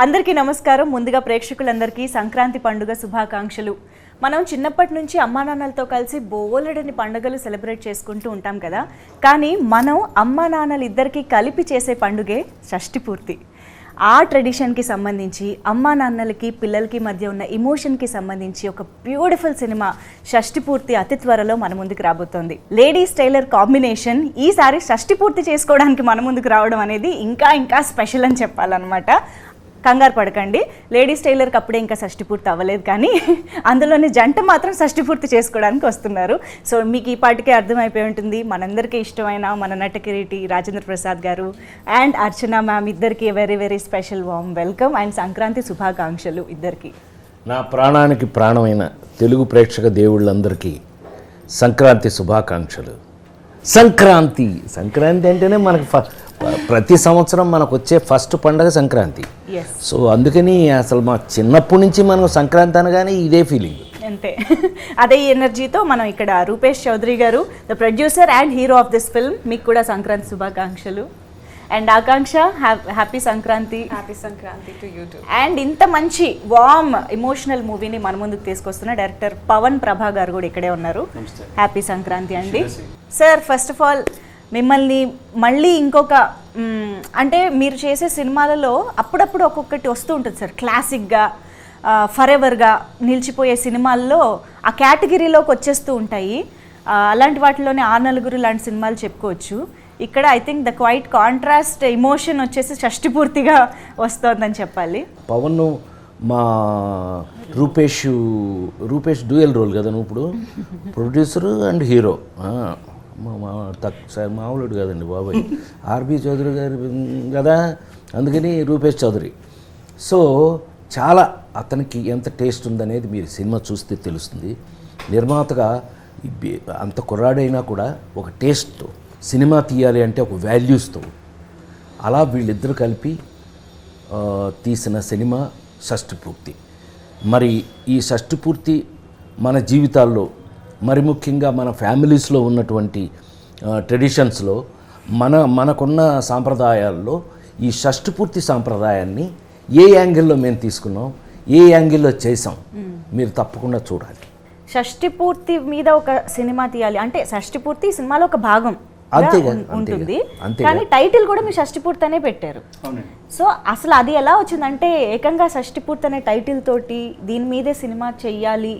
అందరికీ నమస్కారం. ముందుగా ప్రేక్షకులందరికీ సంక్రాంతి పండుగ శుభాకాంక్షలు. మనం చిన్నప్పటి నుంచి అమ్మా నాన్నలతో కలిసి బోలెడని పండుగలు సెలబ్రేట్ చేసుకుంటూ ఉంటాం కదా. కానీ మనం అమ్మా నాన్నలు ఇద్దరికీ కలిపి చేసే పండుగే షష్ఠి పూర్తి. ఆ ట్రెడిషన్కి సంబంధించి అమ్మా నాన్నలకి పిల్లలకి మధ్య ఉన్న ఎమోషన్కి సంబంధించి ఒక బ్యూటిఫుల్ సినిమా షష్ఠి పూర్తి అతి త్వరలో మన ముందుకు రాబోతోంది. లేడీస్ టైలర్ కాంబినేషన్ ఈసారి షష్ఠి పూర్తి చేసుకోవడానికి మన ముందుకు రావడం అనేది ఇంకా స్పెషల్ అని చెప్పాలన్నమాట. కంగారు పడకండి, లేడీస్ టైలర్కి అప్పుడే ఇంకా షష్ఠి పూర్తి అవ్వలేదు, కానీ అందులోని జంట మాత్రం షష్ఠి పూర్తి చేసుకోవడానికి వస్తున్నారు. సో మీకు ఈ పాటికే అర్థమైపోయి ఉంటుంది, మనందరికీ ఇష్టమైన మన నట కిరీటి రాజేంద్ర ప్రసాద్ గారు అండ్ అర్చన మ్యామ్ ఇద్దరికి very special warm welcome and Sankranti శుభాకాంక్షలు ఇద్దరికి. నా ప్రాణానికి ప్రాణమైన తెలుగు ప్రేక్షక దేవుళ్ళందరికీ సంక్రాంతి శుభాకాంక్షలు. సంక్రాంతి అంటేనే మనకు ప్రతి సంవత్సరం మనకు వచ్చే ఫస్ట్ పండగ సంక్రాంతి. సో అందుకని అసలు మా చిన్నప్పటి నుంచి మనం సంక్రాంతి అనగానే ఇదే ఫీలింగ్, అంతే. అదే ఎనర్జీతో మనం ఇక్కడ రూపేష్ చౌదరి గారు, the producer and hero of this film, మీకు కూడా సంక్రాంతి శుభాకాంక్షలు. And Akanksha, happy Sankranti. Happy Sankranti to you two. And ఇంత మంచి వార్మ్ ఎమోషనల్ మూవీని మన ముందుకు తీసుకొస్తున్న డైరెక్టర్ పవన్ ప్రభా గారు కూడా ఇక్కడే ఉన్నారు. హ్యాపీ సంక్రాంతి అండి. సార్, ఫస్ట్ ఆఫ్ ఆల్ మిమ్మల్ని మళ్ళీ ఇంకొక అంటే మీరు చేసే సినిమాలలో అప్పుడప్పుడు ఒక్కొక్కటి వస్తూ ఉంటుంది సార్, క్లాసిక్గా ఫర్ ఎవర్గా నిలిచిపోయే సినిమాల్లో ఆ కేటగిరీలోకి వచ్చేస్తూ ఉంటాయి. అలాంటి వాటిలోనే ఆ నలుగురు లాంటి సినిమాలు చెప్పుకోవచ్చు. ఇక్కడ I think the quiet contrast emotion వచ్చేసి షష్ఠి పూర్తిగా వస్తుందని చెప్పాలి. పవన్ మా రూపేష్ డ్యూయల్ రోల్ కదా నువ్వు ఇప్పుడు, ప్రొడ్యూసరు అండ్ హీరో. మామూలుడు కాదండి బాబాయ్, ఆర్బి చౌదరి గారు కదా, అందుకని రూపేష్ చౌదరి. సో చాలా అతనికి ఎంత టేస్ట్ ఉందనేది మీరు సినిమా చూస్తే తెలుస్తుంది. నిర్మాతగా అంత కుర్రాడైనా కూడా ఒక టేస్ట్తో సినిమా తీయాలి అంటే ఒక వాల్యూస్తో అలా వీళ్ళిద్దరూ కలిపి తీసిన సినిమా షష్ఠి పూర్తి. మరి ఈ షష్ఠి పూర్తి మన జీవితాల్లో, మరి ముఖ్యంగా మన ఫ్యామిలీస్లో ఉన్నటువంటి ట్రెడిషన్స్లో మనకున్న సాంప్రదాయాల్లో ఈ షష్ఠి పూర్తి సాంప్రదాయాన్ని ఏ యాంగిల్లో మేము తీసుకున్నాం, ఏ యాంగిల్లో చేసాం, మీరు తప్పకుండా చూడాలి. షష్ఠి పూర్తి మీద ఒక సినిమా తీయాలి అంటే షష్ఠి పూర్తి సినిమాలో ఒక భాగం ఉంటుంది, కానీ టైటిల్ కూడా మీరు షష్ఠి పూర్తి అనే పెట్టారు. సో అసలు అది ఎలా వచ్చిందంటే ఏకంగా షష్ఠి పూర్తి అనే టైటిల్ తోటి దీని మీదే సినిమా చెయ్యాలి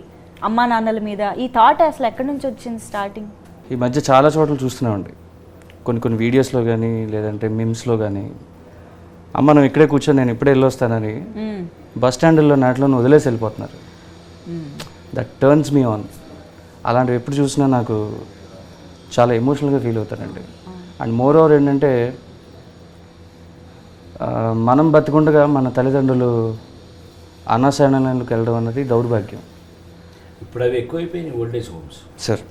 అమ్మా నాన్నల మీద, ఈ థాట్ అసలు ఎక్కడి నుంచి వచ్చింది స్టార్టింగ్? ఈ మధ్య చాలా చోట్ల చూస్తున్నామండి, కొన్ని వీడియోస్లో కానీ లేదంటే మిమ్స్లో కానీ, అమ్మ నువ్వు ఇక్కడే కూర్చొని నేను ఇప్పుడే వెళ్ళొస్తానని బస్ స్టాండ్లో నాట్లో వదిలేసి వెళ్ళిపోతున్నారు. That turns me on. అలాంటివి ఎప్పుడు చూసినా నాకు చాలా ఎమోషనల్గా ఫీల్ అవుతానండి. అండ్ మోర్ ఓవర్ ఏంటంటే మనం బతికుండగా మన తల్లిదండ్రులు అనాశరణలకు వెళ్ళడం అన్నది దౌర్భాగ్యం. ఇప్పుడు అవి ఎక్కువైపోయినాయి ఓల్డేజ్ హోమ్స్ సార్.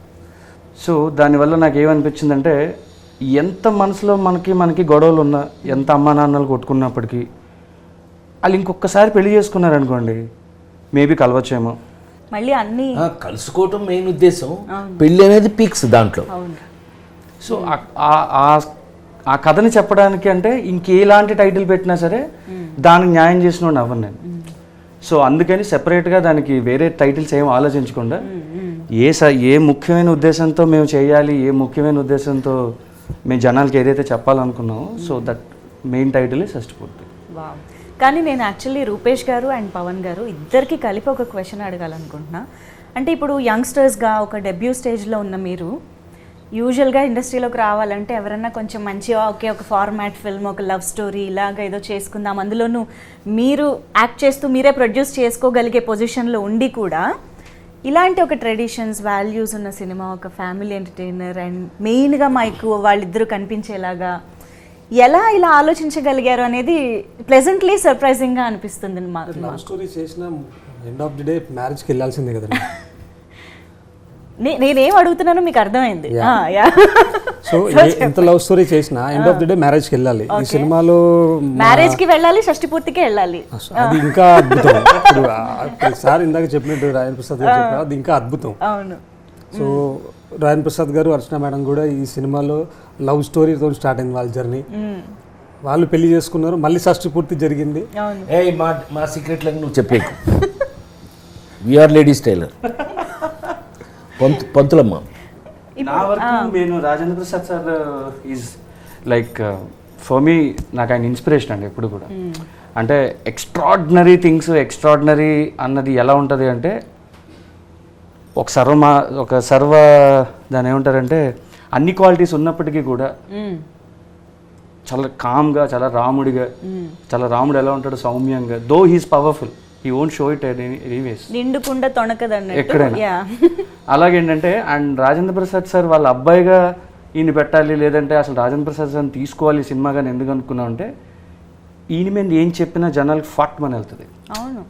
సో దానివల్ల నాకు ఏమనిపించిందంటే, ఎంత మనసులో మనకి గొడవలు ఉన్నా, ఎంత అమ్మా నాన్నలు కొట్టుకున్నప్పటికీ వాళ్ళు ఇంకొకసారి పెళ్లి చేసుకున్నారనుకోండి, మేబీ కలవచ్చేమో. మళ్ళీ అన్నీ కలుసుకోవటం మెయిన్ ఉద్దేశం, పెళ్ళి అనేది పీక్స్ దాంట్లో. సో ఆ కథని చెప్పడానికి అంటే ఇంకేలాంటి టైటిల్ పెట్టినా సరే దానికి న్యాయం చేసిన అవ్వను నేను. సో అందుకని సెపరేట్గా దానికి వేరే టైటిల్స్ ఏం ఆలోచించకుండా ఏ ముఖ్యమైన ఉద్దేశంతో మేము చేయాలి, ఏ ముఖ్యమైన ఉద్దేశంతో మేము జనాలకి ఏదైతే చెప్పాలనుకున్నామో, సో దట్ మెయిన్ టైటిల్ షష్ఠి పూర్తి. కానీ నేను యాక్చువల్లీ రూపేష్ గారు అండ్ పవన్ గారు ఇద్దరికి కలిపి ఒక క్వశ్చన్ అడగాలనుకుంటున్నా. అంటే ఇప్పుడు యంగ్స్టర్స్గా ఒక డెబ్యూ స్టేజ్లో ఉన్న మీరు యూజువల్గా ఇండస్ట్రీలోకి రావాలంటే ఎవరన్నా కొంచెం మంచిగా ఒక ఫార్మాట్ ఫిల్మ్, ఒక లవ్ స్టోరీ ఇలాగ ఏదో చేసుకుందాం, అందులోనూ మీరు యాక్ట్ చేస్తూ మీరే ప్రొడ్యూస్ చేసుకోగలిగే పొజిషన్లో ఉండి కూడా ఇలాంటి ఒక ట్రెడిషన్స్ వాల్యూస్ ఉన్న సినిమా, ఒక ఫ్యామిలీ ఎంటర్టైనర్ అండ్ మెయిన్గా మాకు వాళ్ళిద్దరూ కనిపించేలాగా ఎలా ఇలా ఆలోచించగలిగారు అనేది ప్లెజెంట్లీ సర్ప్రైజింగ్గా అనిపిస్తుంది. లవ్ స్టోరీ చేసిన ఎండ్ ఆఫ్ ది డే మ్యారేజ్కి వెళ్ళాల్సిందే కదా. నేనేం అడుగుతున్నానో మీకు అర్థమైంది. సో ఎంత లవ్ స్టోరీ చేసినా ఎండ్ ఆఫ్ ది డే మ్యారేజ్కి వెళ్ళాలి. ఈ సినిమాలో మ్యారేజ్కి వెళ్ళాలి, షష్ఠి పూర్తికి వెళ్ళాలి. అది ఇంకా అద్భుతం. ఇప్పుడు సార్ ఇందాక చెప్పినట్టు రాజేంద్ర ప్రసాద్ గారు చెప్పారు, అది ఇంకా అద్భుతం. అవును. సో రాజేంద్ర ప్రసాద్ గారు, అర్చన మేడం కూడా ఈ సినిమాలో లవ్ స్టోరీతో స్టార్ట్ అయింది వాళ్ళ జర్నీ. వాళ్ళు పెళ్లి చేసుకున్నారు, మళ్ళీ షష్ఠి పూర్తి జరిగింది. అవును. ఏ మా సీక్రెట్లకు నువ్వు చెప్పేకు. We are ladies tailor Panthulamma. నా వరకు నేను Rajendra Prasad sir is like for me నాకు ఆయన ఇన్స్పిరేషన్ అండి ఎప్పుడు కూడా. అంటే ఎక్స్ట్రాడినరీ థింగ్స్, ఎక్స్ట్రాడినరీ అన్నది ఎలా ఉంటుంది అంటే ఒక సర్వ దాని ఏమంటారంటే అన్ని క్వాలిటీస్ ఉన్నప్పటికీ కూడా చాలా కామ్గా, చాలా రాముడిగా, చాలా రాముడు ఎలా ఉంటాడు సౌమ్యంగా, though he's powerful, he won't show it anyways, నిండుకుండా తొణకదన్నట్టు. ఎక్కడైనా. Yeah. అలాగేంటంటే అండ్ రాజేంద్ర ప్రసాద్ సార్ వాళ్ళ అబ్బాయిగా ఈయన పెట్టాలి, లేదంటే అసలు రాజేంద్ర ప్రసాద్ సార్ని తీసుకోవాలి సినిమాగా ఎందుకు అనుకున్నాం అంటే ఈయన మీద ఏం చెప్పినా జనాలకు ఫట్ మన వెళ్తుంది. అవును.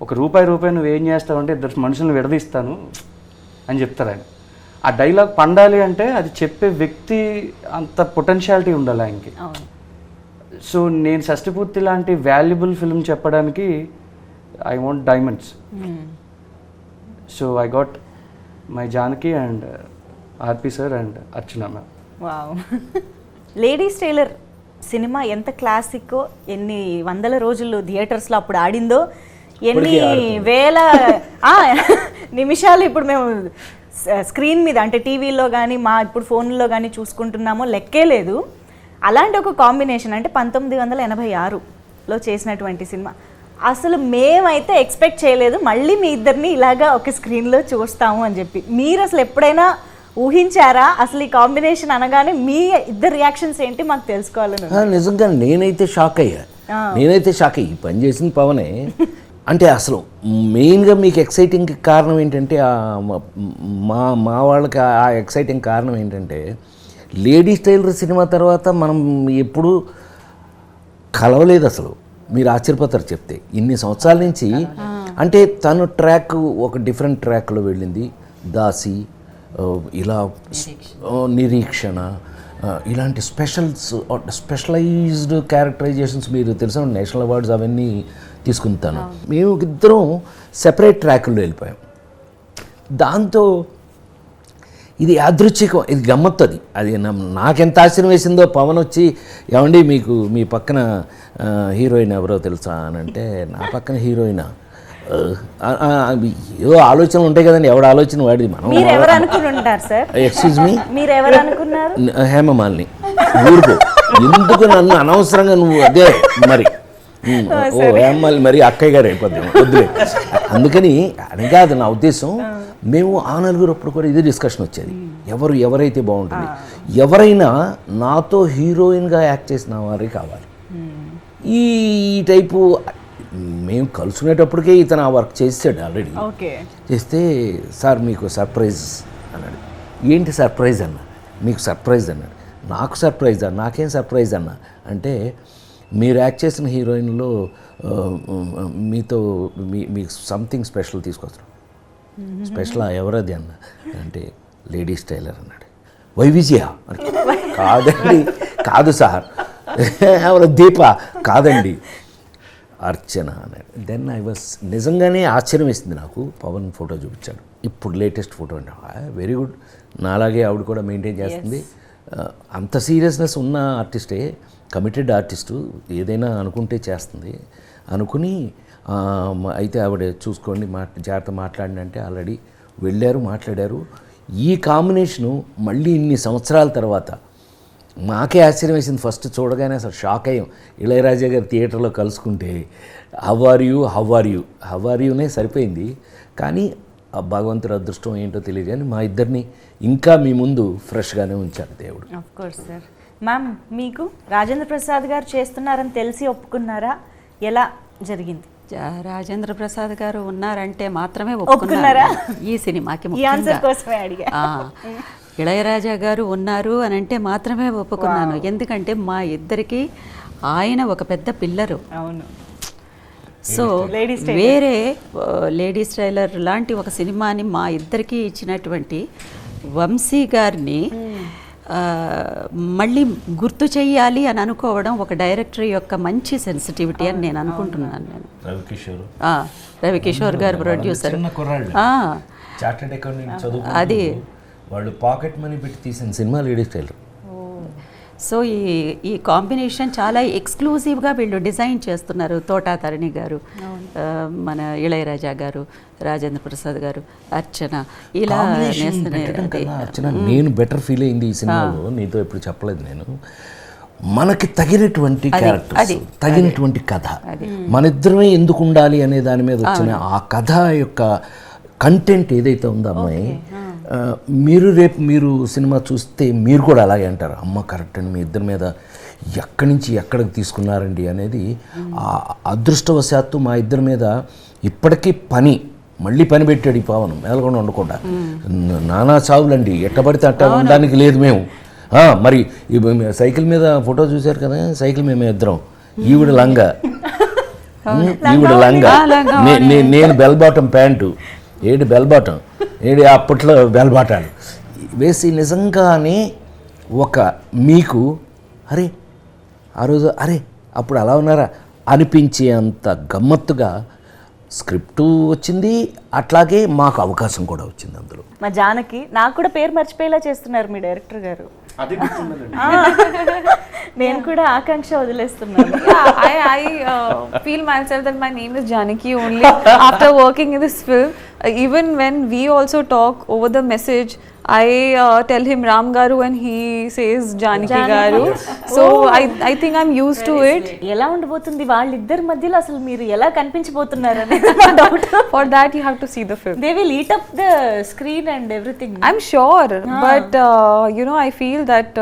ఒక రూపాయి నువ్వు ఏం చేస్తావు అంటే ఇద్దరు మనుషులను విడదీస్తాను అని చెప్తారు ఆయన. ఆ డైలాగ్ పండాలి అంటే అది చెప్పే వ్యక్తి అంత పొటెన్షియాలిటీ ఉండాలి ఆయనకి. అవును. సో నేను షష్టిపూర్తి లాంటి వాల్యుబుల్ ఫిల్మ్ చెప్పడానికి I want diamonds. So I got my Janaki and RP sir and Archana ma'am. Wow. Ladies tailor cinema ఎంత క్లాసిక్కో, ఎన్ని వందల రోజులు థియేటర్స్లో అప్పుడు ఆడిందో, ఎన్ని వేల నిమిషాలు ఇప్పుడు మేము స్క్రీన్ మీద అంటే టీవీలో కానీ మా ఇప్పుడు ఫోన్లో కానీ చూసుకుంటున్నామో లెక్కే లేదు. అలాంటి ఒక కాంబినేషన్ అంటే 1986లో చేసినటువంటి సినిమా. అసలు మేమైతే ఎక్స్పెక్ట్ చేయలేదు మళ్ళీ మీ ఇద్దరిని ఇలాగా ఒక స్క్రీన్లో చూస్తాము అని చెప్పి. మీరు అసలు ఎప్పుడైనా ఊహించారా? అసలు ఈ కాంబినేషన్ అనగానే మీ ఇద్దరు రియాక్షన్స్ ఏంటి మాకు తెలుసుకోవాలని. నిజంగా నేనైతే షాక్ అయ్యా. ఈ పని చేసిన పవనే. అంటే అసలు మెయిన్గా మీకు ఎక్సైటింగ్ కారణం ఏంటంటే మా వాళ్ళకి ఆ ఎక్సైటింగ్ కారణం ఏంటంటే లేడీస్ టైలర్ సినిమా తర్వాత మనం ఎప్పుడు కలవలేదు అసలు. మీరు ఆశ్చర్యపోతారు చెప్తే. ఇన్ని సంవత్సరాల నుంచి అంటే తను ట్రాక్ ఒక డిఫరెంట్ ట్రాక్లో వెళ్ళింది. దాసి, ఇలా నిరీక్షణ, ఇలాంటి స్పెషలైజ్డ్ క్యారెక్టరైజేషన్స్ మీరు తెలిసిన నేషనల్ అవార్డ్స్ అవన్నీ తీసుకుంటాను. మేము ఇద్దరం సెపరేట్ ట్రాక్లో వెళ్ళిపోయాం. దాంతో ఇది యాదృచ్ఛికం, ఇది గమ్మత్తది. అది నాకెంత ఆశ్చర్యం వేసిందో పవన్ వచ్చి ఏమండి మీకు మీ పక్కన హీరోయిన్ ఎవరో తెలుసా అని అంటే, నా పక్కన హీరోయినా? ఏదో ఆలోచనలు ఉంటాయి కదండి, ఎవడ ఆలోచన వాడిది. మనం ఎక్స్క్యూజ్ మీ, హేమమాలిని ఊరుకో, ఎందుకు నన్ను అనవసరంగా నువ్వు అదే మరి హేమమాలిని మరి అక్కయ్య గారు అయిపోద్ది వద్దులే. అందుకని అని కాదు నా ఉద్దేశం. మేము ఆ నలుగురు అప్పుడు కూడా ఇదే డిస్కషన్ వచ్చేది, ఎవరైతే బాగుంటుంది, ఎవరైనా నాతో హీరోయిన్గా యాక్ట్ చేసిన వారే కావాలి. ఈ టైపు మేము కలుసుకునేటప్పటికే ఇతను ఆ వర్క్ చేసాడు ఆల్రెడీ. చేస్తే సార్ మీకు సర్ప్రైజ్ అన్నాడు. ఏంటి సర్ప్రైజ్ అన్న? మీకు సర్ప్రైజ్ అన్నాడు. నాకు సర్ప్రైజా? నాకేం సర్ప్రైజ్ అన్న అంటే, మీరు యాక్ట్ చేసిన హీరోయిన్లో మీతో మీకు సంథింగ్ స్పెషల్ తీసుకొస్తాం. స్పెషలా? ఎవరది అన్న అంటే, లేడీస్ టైలర్ అన్నాడు. వైవిజయ? కాదండి, కాదు సార్. ఎవరు? దీప? కాదండి, అర్చన అన్నాడు. దెన్ ఐ వాస్ నిజంగానే ఆశ్చర్యం వేసింది నాకు. పవన్ ఫోటో చూపించాడు, ఇప్పుడు లేటెస్ట్ ఫోటో అంటే వెరీ గుడ్. నాలాగే ఆవిడ కూడా మెయింటైన్ చేస్తుంది. అంత సీరియస్నెస్ ఉన్న ఆర్టిస్టే, కమిటెడ్ ఆర్టిస్టు, ఏదైనా అనుకుంటే చేస్తుంది అనుకుని. అయితే ఆవిడ చూసుకోండి జాగ్రత్త మాట్లాడిన అంటే ఆల్రెడీ వెళ్ళారు, మాట్లాడారు. ఈ కాంబినేషను మళ్ళీ ఇన్ని సంవత్సరాల తర్వాత మాకే ఆశ్చర్యం వేసింది. ఫస్ట్ చూడగానే అసలు షాక్ అయ్యాం. ఇళయరాజా గారు థియేటర్లో కలుసుకుంటే హౌ ఆర్ యూనే సరిపోయింది. కానీ ఆ భగవంతుడి అదృష్టం ఏంటో తెలియదు కానీ మా ఇద్దరిని ఇంకా మీ ముందు ఫ్రెష్గానే ఉంచారు దేవుడు. Of course sir. మ్యామ్, మీకు రాజేంద్ర ప్రసాద్ గారు చేస్తున్నారని తెలిసి ఒప్పుకున్నారా? ఎలా జరిగింది? రాజేంద్ర ప్రసాద్ గారు ఉన్నారంటే మాత్రమే ఒప్పుకున్నారా ఈ సినిమాకి? ఈ ఆన్సర్ కోసమే అడిగా. ఇళయరాజా గారు ఉన్నారు అని అంటే మాత్రమే ఒప్పుకున్నాను. ఎందుకంటే మా ఇద్దరికి ఆయన ఒక పెద్ద పిల్లరు. అవును. సో వేరే లేడీస్ టైలర్ లాంటి ఒక సినిమాని మా ఇద్దరికి ఇచ్చినటువంటి వంశీ గారిని మళ్ళీ గుర్తు చెయ్యాలి అని అనుకోవడం ఒక డైరెక్టర్ యొక్క మంచి సెన్సిటివిటీ అని నేను అనుకుంటున్నాను. నేను రవికిషోర్ గారు ప్రొడ్యూసర్. అది వాళ్ళు పాకెట్ మనీ పెట్టి తీసిన సినిమా లేడీస్ టైలర్. సో ఈ కాంబినేషన్ చాలా ఎక్స్క్లూజివ్గా వీళ్ళు డిజైన్ చేస్తున్నారు. తోటా తరణి గారు, మన ఇళయరాజా గారు, రాజేంద్ర ప్రసాద్ గారు, అర్చన, ఇలా అర్చన నేను బెటర్ ఫీల్ అయింది ఈ సినిమాలో, నీతో ఎప్పుడు చెప్పలేదు నేను. మనకి తగినటువంటి క్యారెక్టర్స్, తగినటువంటి కథ, మన ఇద్దరమే ఎందుకు ఉండాలి అనే దాని మీద వచ్చిన ఆ కథ యొక్క కంటెంట్ ఏదైతే ఉందో అమ్మాయి, రేపు మీరు సినిమా చూస్తే మీరు కూడా అలాగే అంటారు, అమ్మ కరెక్ట్ అండి, మీ ఇద్దరి మీద ఎక్కడి నుంచి ఎక్కడికి తీసుకున్నారండి అనేది. ఆ అదృష్టవశాత్తు మా ఇద్దరి మీద ఇప్పటికీ మళ్ళీ పని పెట్టాడు ఈ పవన్, మేలకుండా ఉండకుండా. నానా చావులండి, ఎట్టబడితే అట్ట ఉండడానికి లేదు మేము. మరి సైకిల్ మీద ఫోటో చూశారు కదా, సైకిల్ మేము ఇద్దరం, ఈవిడ లంగా, ఈవిడ లంగా, నేను bell bottom pant, bell bottom అప్పట్లో బెల్ బాటాలు వేసి నిజంగానే మీకు అరే ఆ రోజు అప్పుడు అలా ఉన్నారా అనిపించే అంత గమ్మత్తుగా స్క్రిప్టు వచ్చింది, అట్లాగే మాకు అవకాశం కూడా వచ్చింది అందులో. మా జానకి నాకు కూడా పేరు మర్చిపోయేలా చేస్తున్నారు మీ డైరెక్టర్ గారు. నేను కూడా ఆకాంక్ష వదిలేస్తున్నాను. I feel myself that my name is Janaki only after working in this film. Even when we also talk over the message, I tell him Ram Garu and he says Janaki Garu. So I think I'm used to it. ఎలా ఉండబోతుంది వాళ్ళిద్దరి మధ్యలో, అసలు మీరు ఎలా కనిపించబోతున్నారు అనేది నా doubt. For that you have to see the film. They will eat up the screen and everything. I'm sure, but I feel that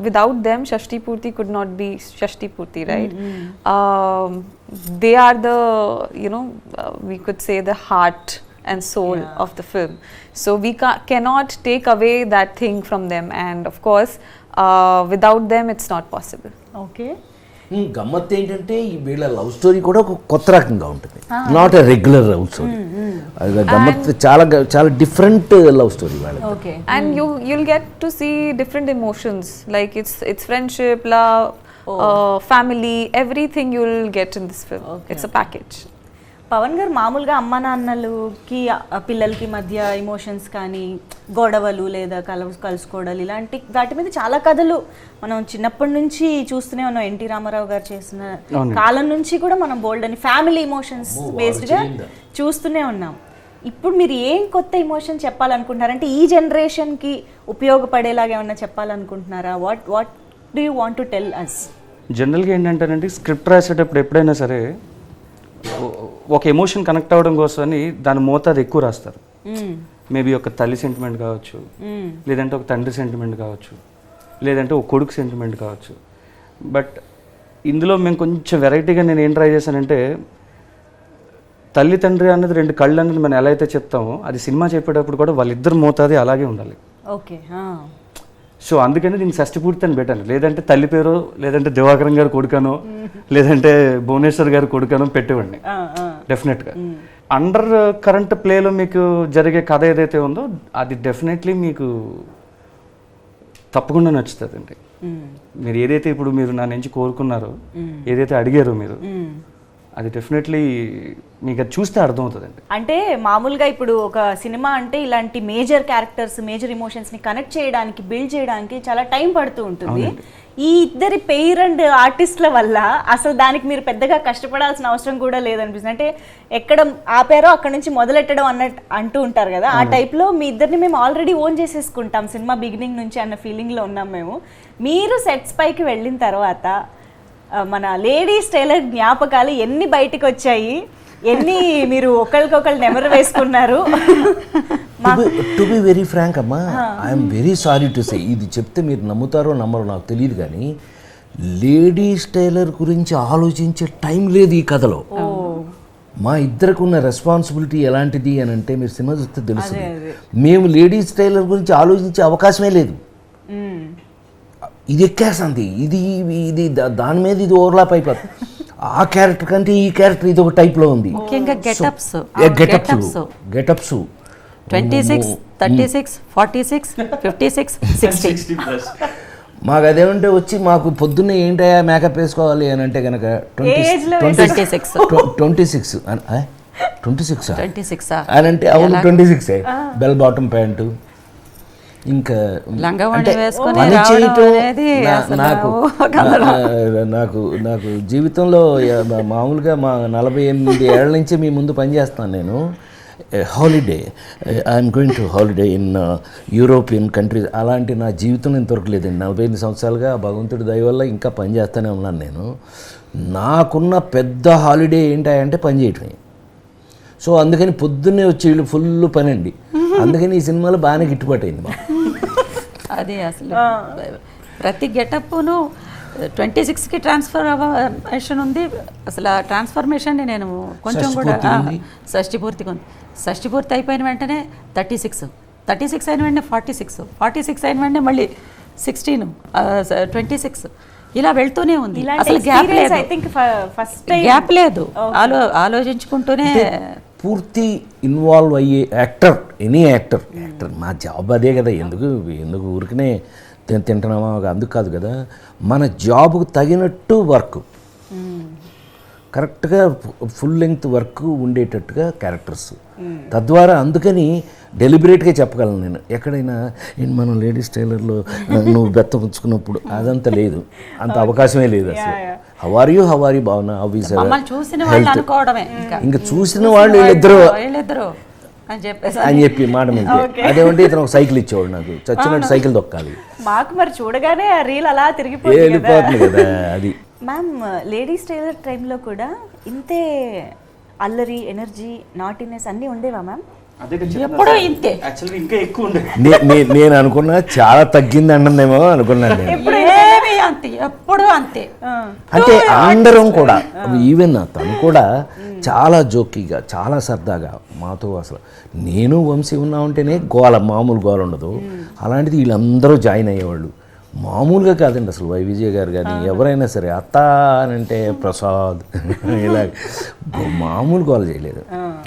without them Shashti Purti could not be Shashti Purti, right? They are the we could say the heart and soul of the film, so we cannot take away that thing from them, and of course without them it's not possible. Okay. గమ్మత్ ఏంటంటే వీళ్ళ love story కూడా ఒక కొత్త రకంగా ఉంటుంది, not a regular love story. గమ్మత్ చాలా చాలా డిఫరెంట్ లవ్ స్టోరీ వాళ్ళది. Okay. And you'll get to see different emotions, like it's friendship, love, family, everything you'll get in this film. It's a package. Pavan garu మామూలుగా అమ్మ నాన్నలకి పిల్లలకి మధ్య ఎమోషన్స్ కానీ గొడవలు లేదా కలుసుకోవడాలు ఇలాంటి వాటి మీద చాలా కథలు మనం చిన్నప్పటి నుంచి చూస్తూనే ఉన్నాం. ఎన్టీ రామారావు గారు చేసిన కాలం నుంచి కూడా మనం బోల్డ్ అని ఫ్యామిలీ ఎమోషన్స్ బేస్డ్గా చూస్తూనే ఉన్నాం. ఇప్పుడు మీరు ఏం కొత్త ఎమోషన్ చెప్పాలనుకుంటున్నారంటే ఈ జనరేషన్కి ఉపయోగపడేలాగా ఏమన్నా చెప్పాలనుకుంటున్నారా? What do you want to tell us? జనరల్గా ఏంటంటేనండి, స్క్రిప్ట్ రాసేటప్పుడు ఎప్పుడైనా సరే ఒక ఎమోషన్ కనెక్ట్ అవ్వడం కోసం అని దాని మోతాదు ఎక్కువ రాస్తారు. మేబీ ఒక తల్లి సెంటిమెంట్ కావచ్చు, లేదంటే ఒక తండ్రి సెంటిమెంట్ కావచ్చు, లేదంటే ఒక కొడుకు సెంటిమెంట్ కావచ్చు. బట్ ఇందులో మేము కొంచెం వెరైటీగా నేను ఏం ట్రై చేశానంటే, తల్లి తండ్రి అన్నది రెండు కళ్ళు అన్నది మనం ఎలా అయితే చెప్తామో, అది సినిమా చెప్పేటప్పుడు కూడా వాళ్ళిద్దరు మోతాది అలాగే ఉండాలి. ఓకే. సో అందుకని దీన్ని షష్టి పూర్తి అని పెట్టాను. లేదంటే తల్లి పేరు, లేదంటే దివాకరం గారు కొడుకనో, లేదంటే భువనేశ్వర్ గారు కొడుకనో పెట్టేవాడిని డెఫినెట్గా. అండర్ కరెంట్ ప్లేలో మీకు జరిగే కథ ఏదైతే ఉందో అది డెఫినెట్లీ మీకు తప్పకుండా నచ్చుతుందండి. మీరు ఏదైతే ఇప్పుడు మీరు నా నుంచి కోరుకున్నారో, ఏదైతే అడిగారో మీరు, అది డెఫినెట్లీ మీకు అది చూస్తే అర్థమవుతుందండి. అంటే మామూలుగా ఇప్పుడు ఒక సినిమా అంటే ఇలాంటి మేజర్ క్యారెక్టర్స్, మేజర్ ఎమోషన్స్ని కనెక్ట్ చేయడానికి, బిల్డ్ చేయడానికి చాలా టైం పడుతూ ఉంటుంది. ఈ ఇద్దరి పెయిర్ అండ్ ఆర్టిస్టుల వల్ల అసలు దానికి మీరు పెద్దగా కష్టపడాల్సిన అవసరం కూడా లేదనిపిస్తుంది. అంటే ఎక్కడ ఆపారో అక్కడ నుంచి మొదలెట్టడం అంటూ ఉంటారు కదా, ఆ టైప్లో మీ ఇద్దరిని మేము ఆల్రెడీ ఓన్ చేసేసుకుంటాం సినిమా బిగినింగ్ నుంచి అన్న ఫీలింగ్లో ఉన్నాం మేము. మీరు సెట్స్ పైకి వెళ్ళిన తర్వాత మన లేడీస్ టైలర్ జ్ఞాపకాలు ఎన్ని బయటకు వచ్చాయి, ఎన్ని మీరు ఒకరికొకరు నెమరు వేసుకున్నారు? టు బి వెరీ ఫ్రాంక్ అమ్మా, I'm very sorry to say, ఇది చెప్తే మీరు నమ్ముతారో నమ్మరో నాకు తెలియదు, కానీ లేడీస్ టైలర్ గురించి ఆలోచించే టైం లేదు ఈ కథలో. మా ఇద్దరికి ఉన్న రెస్పాన్సిబిలిటీ ఎలాంటిది అని అంటే మీరు సినిమా చూస్తే తెలుస్తుంది. మేము లేడీస్ టైలర్ గురించి ఆలోచించే అవకాశమే లేదు. ఇది ఎక్కేస్తుంది, ఇది దాని మీద ఇది ఓవర్లాప్ అయిపోతుంది. ఆ క్యారెక్టర్ కంటే ఈ క్యారెక్టర్ ఇది ఒక టైప్లో ఉంది. ముఖ్యంగా గెటప్స్ 26, 36, 46, 56, 60. మాకు అదేమంటే వచ్చి మాకు పొద్దున్నే ఏంటయ్యా మేకప్ వేసుకోవాలి అని అంటే కనుక 26 అని అంటే అవును 26 బెల్ బాటమ్ ప్యాంటు, ఇంకా లంగావోణి అంటే వేసుకొని పని రావడం చేయటం అనేది అసలు నాకు నాకు నాకు జీవితంలో మామూలుగా మా 48 ఏళ్ల నుంచి మీ ముందు పనిచేస్తాను నేను. Holiday, I'm going to holiday in European countries, అలాంటి నా జీవితంలో ఇంతవరకు లేదండి. 45 సంవత్సరాలుగా భగవంతుడి దయ వల్ల ఇంకా పని చేస్తూనే ఉన్నాను నేను. నాకున్న పెద్ద హాలిడే ఏంటంటే పని చేయటమే. సో అందుకని పొద్దున్నే వచ్చి వీళ్ళు ఫుల్ పని అండి. అందుకని ఈ సినిమాలో బాగానే గిట్టుబాటు అయింది మాకు. అది అసలు ప్రతి గెటప్ను 26కి ట్రాన్స్ఫర్మేషన్ ఉంది. అసలు ఆ ట్రాన్స్ఫర్మేషన్ని నేను కొంచెం కూడా షష్ఠి పూర్తిగా ఉంది. షష్ఠి పూర్తి అయిపోయిన వెంటనే 36 అయిన వెంటనే 46 అయిన వెంటనే మళ్ళీ 16, 26 ఇలా వెళ్తూనే ఉంది. అసలు గ్యాప్ లేదు. ఆలోచించుకుంటూనే పూర్తి ఇన్వాల్వ్ అయ్యే యాక్టర్, ఎనీ యాక్టర్ మా జాబ్ అదే కదా. ఎందుకు ఊరికనే తింటున్నామా అందుకు కాదు కదా. మన జాబ్కు తగినట్టు వర్క్, కరెక్ట్గా ఫుల్ లెంగ్త్ వర్క్ ఉండేటట్టుగా క్యారెక్టర్స్. తద్వారా అందుకని డెలిబరేట్గా చెప్పగలను నేను. ఎక్కడైనా మనం లేడీస్ టైలర్లో నువ్వు బెత్త పుచ్చుకున్నప్పుడు అదంతా లేదు, అంత అవకాశమే లేదు అసలు. హవార్ యూ బాగున్నా చూసిన వాళ్ళు అనుకోవడమే. ఇంకా చూసిన వాళ్ళు వీళ్ళిద్దరు అని చెప్పి మాట మీద అదేమంటే ఇతను ఒక సైకిల్ ఇచ్చేవాడు నాకు, చచ్చినట్టు సైకిల్ తొక్కాలి. మాకు మరి చూడగానే ఆ రీల్ అలా తిరిగిపోతుంది కదా. అది మ్యామ్ లేడీస్ టైలర్ టైంలో కూడా ఇంతే అల్లరి, ఎనర్జీ, నాటినెస్ అన్నీ ఉండేవా మ్యామ్? ఎప్పుడూ ఇంతే. యాక్చువల్లీ ఇంకా ఎక్కువ ఉండే. నేను అనుకున్నా చాలా తగ్గింది అన్నదేమో అనుకున్నాను నేను. ఎప్పుడు అంతే. అంటే అందరం కూడా, ఈవెన్ తను కూడా చాలా జోకీగా, చాలా సరదాగా మాతో. అసలు నేను వంశీ ఉన్నా ఉంటేనే మామూలు గోల ఉండదు. అలాంటిది వీళ్ళందరూ జాయిన్ అయ్యేవాళ్ళు. మామూలుగా కాదండి అసలు. విజయ్ గారు కానీ ఎవరైనా సరే అత్త అని అంటే ప్రసాద్ ఇలా మామూలు గోల చేయలేదు.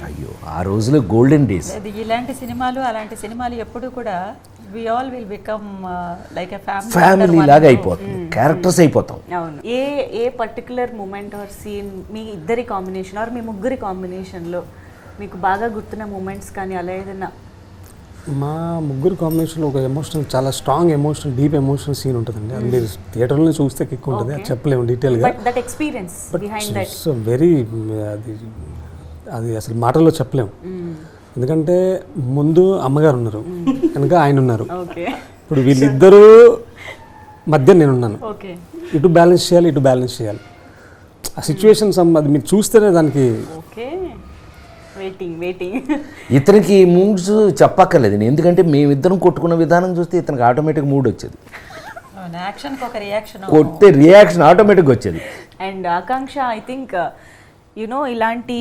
అయ్యో ఆ రోజులో గోల్డెన్ డేస్. ఇలాంటి సినిమాలు, అలాంటి సినిమాలు ఎప్పుడు కూడా we all will become like a family లాగా అయిపోతుంది, క్యారెక్టర్స్ అయిపోతాం. అవును. ఏ పర్టికులర్ మూమెంట్ ఆర్ సీన్ మీ ఇద్దరి కాంబినేషన్ ఆర్ మీ ముగ్గురి కాంబినేషన్లో మీకు బాగా గుర్తున్న మూమెంట్స్ కానీ అలా ఏదైనా? మా ముగ్గురు కాంబినేషన్లో ఒక ఎమోషనల్, చాలా strong emotional, deep emotional scene ఉంటుందండి. అది మీరు థియేటర్లో చూస్తే కిక్ ఉంటుంది, అది చెప్పలేము డీటెయిల్గా. బట్ ఇట్స్ వెరీ, అది అసలు మాటల్లో చెప్పలేము. ఎందుకంటే ముందు అమ్మగారు ఉన్నారు, కనుక ఆయన ఉన్నారు. ఇప్పుడు వీళ్ళిద్దరూ మధ్య నేనున్నాను. ఇటు బ్యాలెన్స్ చేయాలి. ఆ సిచ్యువేషన్స్ అది మీరు చూస్తేనే దానికి ఇతనికి మూడ్స్ చెప్పక్కర్లేదు, ఎందుకంటే మేమిద్దరం కొట్టుకున్న విధానం చూస్తే ఇతనికి ఆటోమేటిక్ మూడ్ వచ్చేది, కొట్టే రియాక్షన్ ఆటోమేటిక్గా వచ్చేది. అండ్ ఆకాంక్ష ఐ థింక్ ఇలాంటి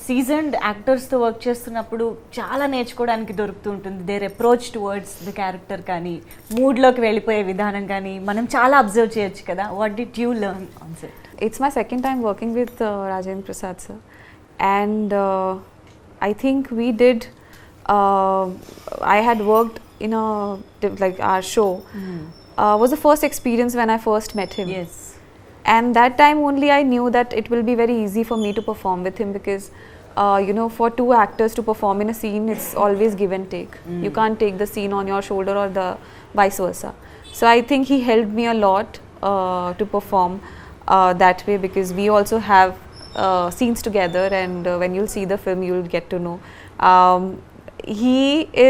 సీజన్డ్ యాక్టర్స్తో వర్క్ చేస్తున్నప్పుడు చాలా నేర్చుకోవడానికి దొరుకుతూ ఉంటుంది. Their approach towards the character కానీ, మూడ్లోకి వెళ్ళిపోయే విధానం కానీ మనం చాలా అబ్జర్వ్ చేయొచ్చు కదా. What did you learn on set? It's my second time working with Rajendra Prasad sir, and I think we did. I had worked in like our show. Was the first experience when I first met him. Yes. And that time only I knew that it will be very easy for me to perform with him, because for two actors to perform in a scene, it's always give and take. You can't take the scene on your shoulder or the vice versa. So I think he helped me a lot to perform that way, because we also have scenes together, and when you'll see the film you'll get to know. He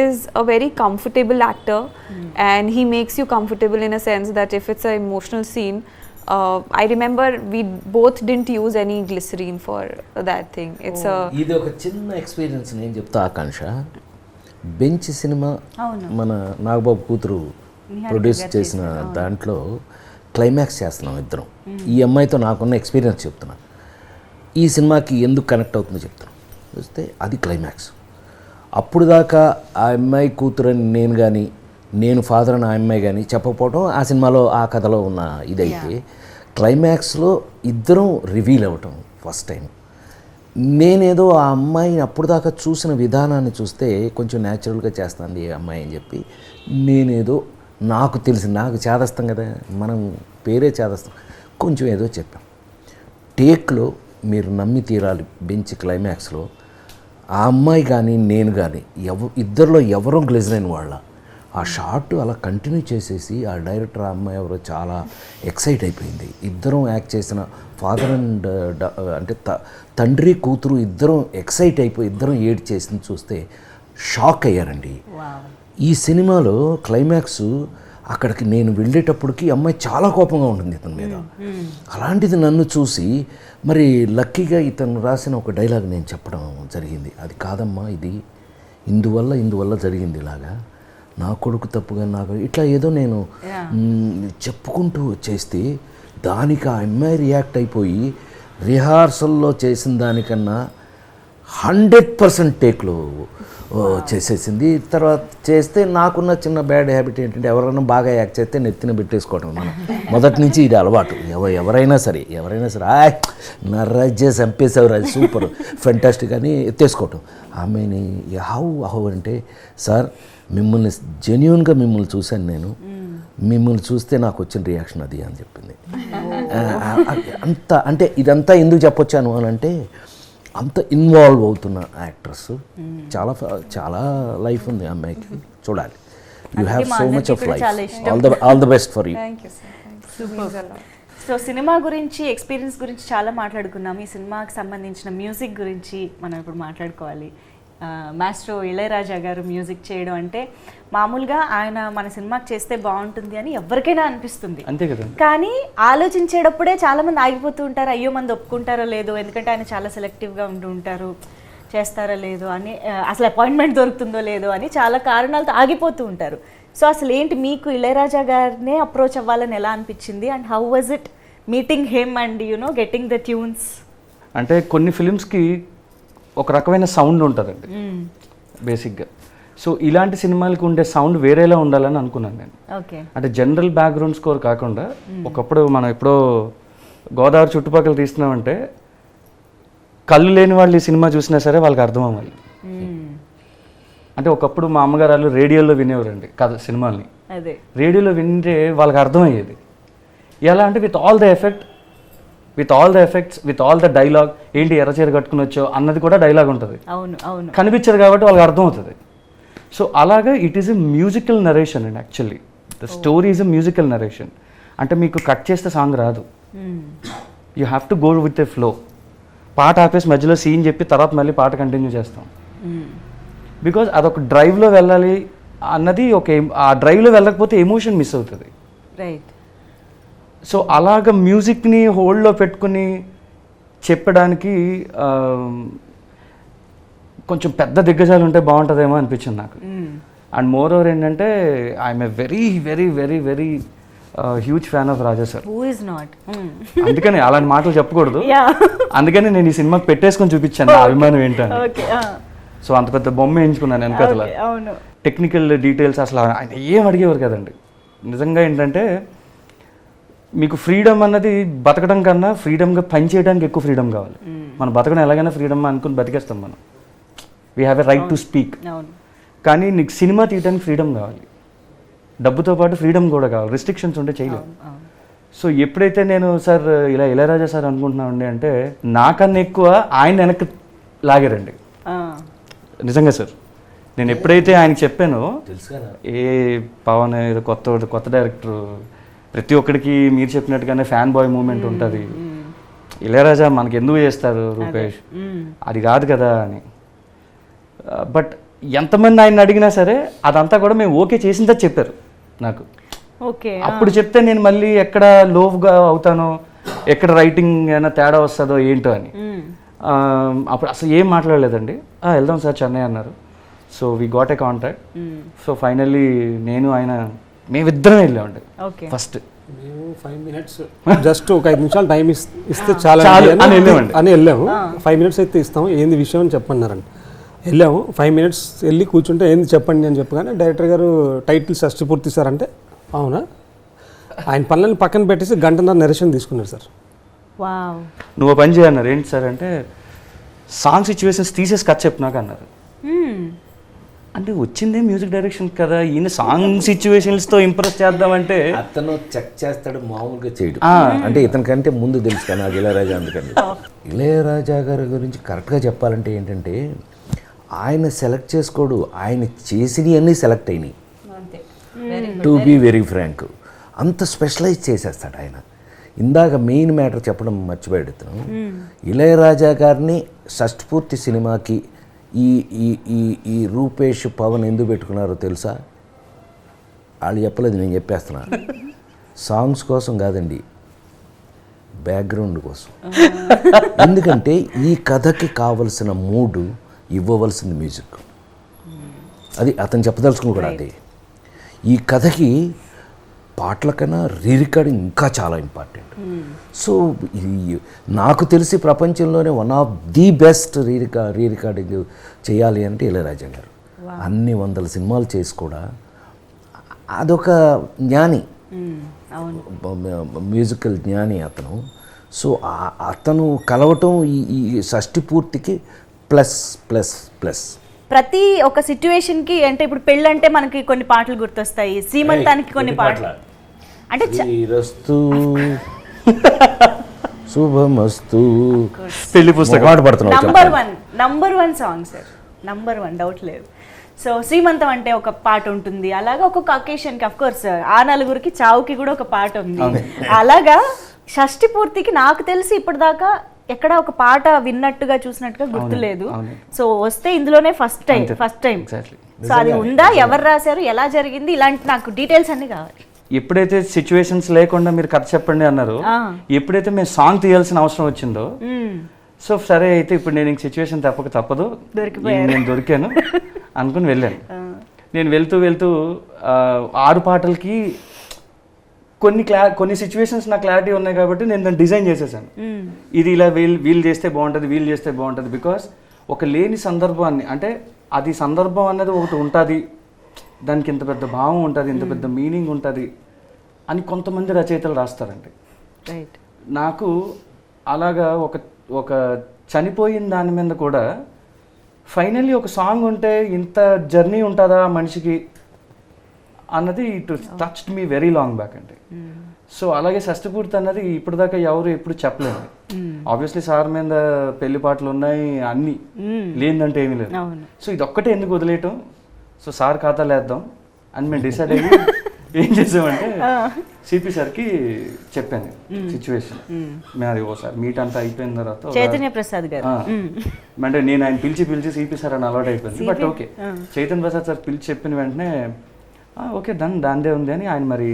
is a very comfortable actor, and he makes you comfortable in a sense that if it's an emotional scene, I remember we both didn't use any glycerine for that thing. It's ఇది ఒక చిన్న experience నేను చెప్తా ఆకాంక్ష. Bench cinema మన నాగబాబు కూతురు produce చేసిన దాంట్లో climax చేస్తున్నాం ఇద్దరం. ఈ అమ్మాయితో నాకున్న ఎక్స్పీరియన్స్ చెప్తున్నా, ఈ సినిమాకి ఎందుకు కనెక్ట్ అవుతుందో చెప్తున్నాను. చూస్తే అది క్లైమాక్స్. అప్పుడు దాకా ఆ అమ్మాయి కూతురని నేను కానీ, నేను ఫాదర్ అని ఆ అమ్మాయి కానీ చెప్పకపోవడం ఆ సినిమాలో, ఆ కథలో ఉన్న ఇదైతే, క్లైమాక్స్లో ఇద్దరం రివీల్ అవ్వటం ఫస్ట్ టైం. నేనేదో ఆ అమ్మాయిని అప్పుడు దాకా చూసిన విధానాన్ని చూస్తే కొంచెం న్యాచురల్గా చేస్తాను ఈ అమ్మాయి అని చెప్పి, నేనేదో నాకు తెలిసి, నాకు చేదస్తాం కదా, మనం పేరే చేదస్తాం, కొంచెం ఏదో చెప్పాం. టేక్లో మీరు నమ్మి తీరాలి, బెంచ్ క్లైమాక్స్లో ఆ అమ్మాయి కానీ నేను కానీ ఇద్దరిలో ఎవరో గ్లిజరైన్ వాళ్ళ ఆ షాట్ అలా కంటిన్యూ చేసేసి ఆ డైరెక్టర్ ఆ అమ్మాయి ఎవరో చాలా ఎక్సైట్ అయిపోయింది. ఇద్దరం యాక్ట్ చేసిన ఫాదర్ అండ్ అంటే తండ్రి కూతురు ఇద్దరం ఎక్సైట్ అయిపోయి ఇద్దరం ఏడ్ చేసింది చూస్తే షాక్ అయ్యారండి. ఈ సినిమాలో క్లైమాక్స్ అక్కడికి నేను వెళ్ళేటప్పటికి అమ్మాయి చాలా కోపంగా ఉంటుంది ఇతని మీద. అలాంటిది నన్ను చూసి మరి లక్కీగా ఇతను రాసిన ఒక డైలాగ్ నేను చెప్పడం జరిగింది. అది కాదమ్మా, ఇది ఇందువల్ల జరిగింది ఇలాగా, నా కొడుకు తప్పుగా నాకు ఇట్లా ఏదో నేను చెప్పుకుంటూ చేస్తే దానికి ఆ అమ్మాయి రియాక్ట్ అయిపోయి రిహార్సల్లో చేసిన దానికన్నా 100% టేక్లో చేసేసింది. తర్వాత చేస్తే నాకున్న చిన్న బ్యాడ్ హ్యాబిట్ ఏంటంటే ఎవరైనా బాగా యాక్ట్ చేస్తే నెత్తిన పెట్టేసుకోవడం. మనం మొదటి నుంచి ఇది అలవాటు. ఎవరైనా సరే నర్రాజ్ చేసి చంపేసేవారు, అది సూపర్ ఫెంటాస్టిక్ అని ఎత్తేసుకోవటం. ఆమెని హౌ అంటే, సార్ మిమ్మల్ని జెన్యూన్గా మిమ్మల్ని చూశాను నేను, మిమ్మల్ని చూస్తే నాకు వచ్చిన రియాక్షన్ అది అని చెప్పింది. అంత అంటే ఇదంతా ఎందుకు చెప్పొచ్చాను అని అంటే, అంత ఇన్వాల్వ్ అవుతున్న యాక్ట్రెస్, చాలా లైఫ్ ఉంది అమ్మాయికి, చూడాలి. You have so much of life. All the best for you. So cinema గురించి, ఎక్స్పీరియన్స్ గురించి చాలా మాట్లాడుకున్నాం. ఈ సినిమాకి సంబంధించిన మ్యూజిక్ గురించి మనం ఇప్పుడు మాట్లాడుకోవాలి. మాస్ట్రో ఇళయరాజా గారు మ్యూజిక్ చేయడం అంటే మామూలుగా ఆయన మన సినిమాకి చేస్తే బాగుంటుంది అని ఎవరికైనా అనిపిస్తుంది, అంతే కదా. కానీ ఆలోచించేటప్పుడే చాలా మంది ఆగిపోతూ ఉంటారు. అయ్యో మంది ఒప్పుకుంటారో లేదో, ఎందుకంటే ఆయన చాలా సెలెక్టివ్గా ఉంటూ ఉంటారు, చేస్తారో లేదో అని, అసలు అపాయింట్మెంట్ దొరుకుతుందో లేదో అని చాలా కారణాలతో ఆగిపోతూ ఉంటారు. సో అసలు ఏంటి మీకు ఇళయరాజా గారినే అప్రోచ్ అవ్వాలని ఎలా అనిపించింది, and how was it meeting him and getting the tunes? అంటే కొన్ని ఫిలిమ్స్కి ఒక రకమైన సౌండ్ ఉంటుందండి బేసిక్గా. సో ఇలాంటి సినిమాలకు ఉండే సౌండ్ వేరేలా ఉండాలని అనుకున్నాను నేను. ఓకే. అంటే జనరల్ బ్యాక్గ్రౌండ్ స్కోర్ కాకుండా, ఒకప్పుడు మనం ఎప్పుడో గోదావరి చుట్టుపక్కల తీస్తున్నామంటే కళ్ళు లేని వాళ్ళు ఈ సినిమా చూసినా సరే వాళ్ళకి అర్థం అవ్వాలి. అంటే ఒకప్పుడు మా అమ్మగారు వాళ్ళు రేడియోలో వినేవారండి కథ సినిమాల్ని. అదే రేడియోలో వింటే వాళ్ళకి అర్థమయ్యేది. ఎలా అంటే with all the effects, with all the dialogue, ఏంటి ఎర్రచీర కట్టుకుని వచ్చో అన్నది కూడా డైలాగ్ ఉంటుంది. అవును అవును, కనిపించదు కాబట్టి వాళ్ళకి అర్థం అవుతుంది. సో అలాగా it is a musical narration and actually the story is a musical narration. అంటే మీకు కట్ చేస్తే సాంగ్ రాదు, you have to go with a flow. పాట ఆపేసి మధ్యలో సీన్ చెప్పి తర్వాత మళ్ళీ పాట కంటిన్యూ చేస్తాం. బికాజ్ అదొక డ్రైవ్లో వెళ్ళాలి అన్నది ఆ డ్రైవ్లో వెళ్ళకపోతే ఎమోషన్ మిస్ అవుతుంది. రైట్. సో అలాగ మ్యూజిక్ని హోల్డ్లో పెట్టుకుని చెప్పడానికి కొంచెం పెద్ద దిగ్గజాలు ఉంటే బాగుంటుందేమో అనిపించింది నాకు. అండ్ మోర్ ఓవర్ ఏంటంటే I'm a very very very very huge fan of Raja sir. Who is not? అందుకని అలాంటి మాటలు చెప్పకూడదు, అందుకని నేను ఈ సినిమాకి పెట్టేసుకొని చూపించాను నా అభిమానం ఏంటని. సో అంత పెద్ద బొమ్మ వేయించుకున్నాను వెనకతల. టెక్నికల్ డీటెయిల్స్ అసలు ఆయన ఏం అడిగేవారు కదండి. నిజంగా ఏంటంటే మీకు ఫ్రీడమ్ అన్నది బతకడం కన్నా ఫ్రీడమ్గా పని చేయడానికి ఎక్కువ ఫ్రీడమ్ కావాలి. మనం బతకడం ఎలాగైనా ఫ్రీడమ్ అనుకుని బతికేస్తాం మనం. We have a right to speak. కానీ నీకు సినిమా తీయడానికి ఫ్రీడమ్ కావాలి, డబ్బుతో పాటు ఫ్రీడమ్ కూడా కావాలి. రిస్ట్రిక్షన్స్ ఉంటే చేయలేము. సో ఎప్పుడైతే నేను సార్ ఇలా ఇళయరాజా సార్ అనుకుంటున్నామండి అంటే నాకన్నా ఎక్కువ ఆయన వెనక్కి లాగారండి. నిజంగా సార్ నేను ఎప్పుడైతే ఆయనకి చెప్పానో, ఏ పవన్ ఏదో కొత్త డైరెక్టర్, ప్రతి ఒక్కడికి మీరు చెప్పినట్టుగానే ఫ్యాన్ బాయ్ మూమెంట్ ఉంటుంది, ఇళయరాజా మనకి ఎందుకు చేస్తారు రూపేష్, అది కాదు కదా అని. బట్ ఎంతమంది ఆయన అడిగినా సరే అదంతా కూడా మేము ఓకే చేసిందే చెప్పారు నాకు. ఓకే. అప్పుడు చెప్తే నేను మళ్ళీ ఎక్కడ లోఫ్గా అవుతానో, ఎక్కడ రైటింగ్ ఏమైనా తేడా వస్తుందో ఏంటో అని. అప్పుడు అసలు ఏం మాట్లాడలేదండి. వెళ్దాం సార్ చెన్నై అన్నారు. So we got a contact. So finally నేను ఆయన మేమిద్దరం వెళ్ళామండి. ఫస్ట్ మేము 5 minutes జస్ట్ ఒక 5 నిమిషాలు టైం ఇస్తే చాలా అని వెళ్ళాము. 5 minutes అయితే ఇస్తాము, ఏంది విషయం అని చెప్పన్నారండి. వెళ్ళాము 5 minutes వెళ్ళి కూర్చుంటే ఏంది చెప్పండి అని చెప్పగానే డైరెక్టర్ గారు టైటిల్ షష్టి పూర్తి సార్ అంటే, అవునా, ఆయన పనులను పక్కన పెట్టేసి గంటన్నర నరేషన్ తీసుకున్నారు సార్. నువ్వు పని చేయన్నారు. ఏంటి సార్ అంటే, సాంగ్ సిచ్యువేషన్స్ తీసేసి కథ చెప్పినాక అన్నారు. అంటే వచ్చిందే మ్యూజిక్ డైరెక్షన్ కదా, ఈయన సాంగ్ సిచ్యువేషన్స్తో ఇంప్రెస్ చేద్దామంటే అతను చెక్ చేస్తాడు, మామూలుగా చేయడు. అంటే ఇతనికంటే ముందు తెలుసు కదా నాకు ఇళయరాజా. అందుకని ఇళయరాజా గారి గురించి కరెక్ట్గా చెప్పాలంటే ఏంటంటే, ఆయన సెలెక్ట్ చేసుకోడు, ఆయన చేసినవి అన్నీ సెలెక్ట్ అయినాయి. To be very frank. అంత స్పెషలైజ్ చేసేస్తాడు ఆయన. ఇందాక మెయిన్ మ్యాటర్ చెప్పడం మర్చిపోయాడు ఇతను. ఇళయరాజా గారిని షష్ఠపూర్తి సినిమాకి ఈ ఈ ఈ ఈ రూపేష్ పవన్ ఎందుకు పెట్టుకున్నారో తెలుసా? వాళ్ళు చెప్పలేదు, నేను చెప్పేస్తున్నా. సాంగ్స్ కోసం కాదండి, బ్యాక్గ్రౌండ్ కోసం. ఎందుకంటే ఈ కథకి కావలసిన మూడు ఇవ్వవలసింది మ్యూజిక్. అది అతను చెప్పదలుచుకుని కూడా అదే. ఈ కథకి పాటల కన్నా రీరికార్డింగ్ ఇంకా చాలా ఇంపార్టెంట్. సో ఇది నాకు తెలిసి ప్రపంచంలోనే one of the best re-recording చేయాలి అంటే ఇళయరాజా గారు. అన్ని 100 సినిమాలు చేసి కూడా అదొక జ్ఞాని, మ్యూజికల్ జ్ఞాని అతను. సో అతను కలవటం ఈ షష్ఠి పూర్తికి ప్లస్ ప్లస్ ప్లస్. ప్రతి ఒక సిచ్యువేషన్ కి, అంటే ఇప్పుడు పెళ్ళంటే మనకి కొన్ని పాటలు గుర్తొస్తాయి, సీమంతానికి కొన్ని పాటలు, అంటే శ్రీరస్తు శుభమస్తు పెళ్లి పుస్తకం పాట పడుతున్నావు. Number one song sir, number 1 doubt లేదు. సో శ్రీమంతం అంటే ఒక పాట ఉంటుంది, అలాగా ఒక్కొక్క అకేషన్ కి, అఫ్ కోర్స్ ఆ నలుగురికి చావుకి కూడా ఒక పాట ఉంది. అలాగా షష్ఠి పూర్తికి నాకు తెలిసి ఇప్పటిదాకా ఎక్కడ ఒక పాట విన్నట్టుగా చూసినట్టుగా గుర్తులేదు. సో వస్తే ఇందులోనే ఫస్ట్ టైం. సో అది ఉందా, ఎవరు రాశారు, ఎలా జరిగింది, ఇలాంటి నాకు డీటెయిల్స్ అన్ని కావాలి. ఎప్పుడైతే సిచ్యువేషన్స్ లేకుండా మీరు కథ చెప్పండి అన్నారు, ఎప్పుడైతే మేము సాంగ్ తీయాల్సిన అవసరం వచ్చిందో, సో సరే అయితే ఇప్పుడు నేను ఇంక సిచ్యువేషన్ తప్పదు, నేను దొరికాను అనుకుని వెళ్ళాను. నేను వెళ్తూ 6 పాటలకి కొన్ని సిచ్యువేషన్స్ నాకు క్లారిటీ ఉన్నాయి కాబట్టి నేను దాన్ని డిజైన్ చేసేసాను. ఇది ఇలా వీళ్ళు చేస్తే బాగుంటుంది, బికాస్ ఒక లేని సందర్భాన్ని, అంటే అది సందర్భం అనేది ఒకటి ఉంటుంది, దానికి ఇంత పెద్ద భావం ఉంటుంది, ఇంత పెద్ద మీనింగ్ ఉంటుంది అని కొంతమంది రచయితలు రాస్తారండి. నాకు అలాగా ఒక చనిపోయిన దాని మీద కూడా ఫైనల్లీ ఒక సాంగ్ ఉంటే ఇంత జర్నీ ఉంటుందా మనిషికి అన్నది it touched me very long back అండి. సో అలాగే షష్ఠపూర్తి అన్నది ఇప్పటిదాకా ఎప్పుడు చెప్పలేదు. ఆబ్వియస్లీ సార్ మీద పెళ్లి పాటలు ఉన్నాయి, అన్ని లేదంటే ఏమీ లేదు. సో ఇది ఒక్కటే ఎందుకు వదిలేయటం, సో సార్ ఖాతాలు వేద్దాం అని మేము డిసైడ్ అయ్యి ఏం చేసామంటే సిపి సార్కి చెప్పాను సిచ్యువేషన్. మేము అది ఓసారి మీట్ అంతా అయిపోయిన తర్వాత చైతన్య ప్రసాద్ గారు అంటే నేను ఆయన పిలిచి సిపి సార్ అని అలవాటు అయిపోయింది. But okay, Chaitanya Prasad sir పిలిచి చెప్పిన వెంటనే ఓకే దాందే ఉంది అని ఆయన, మరి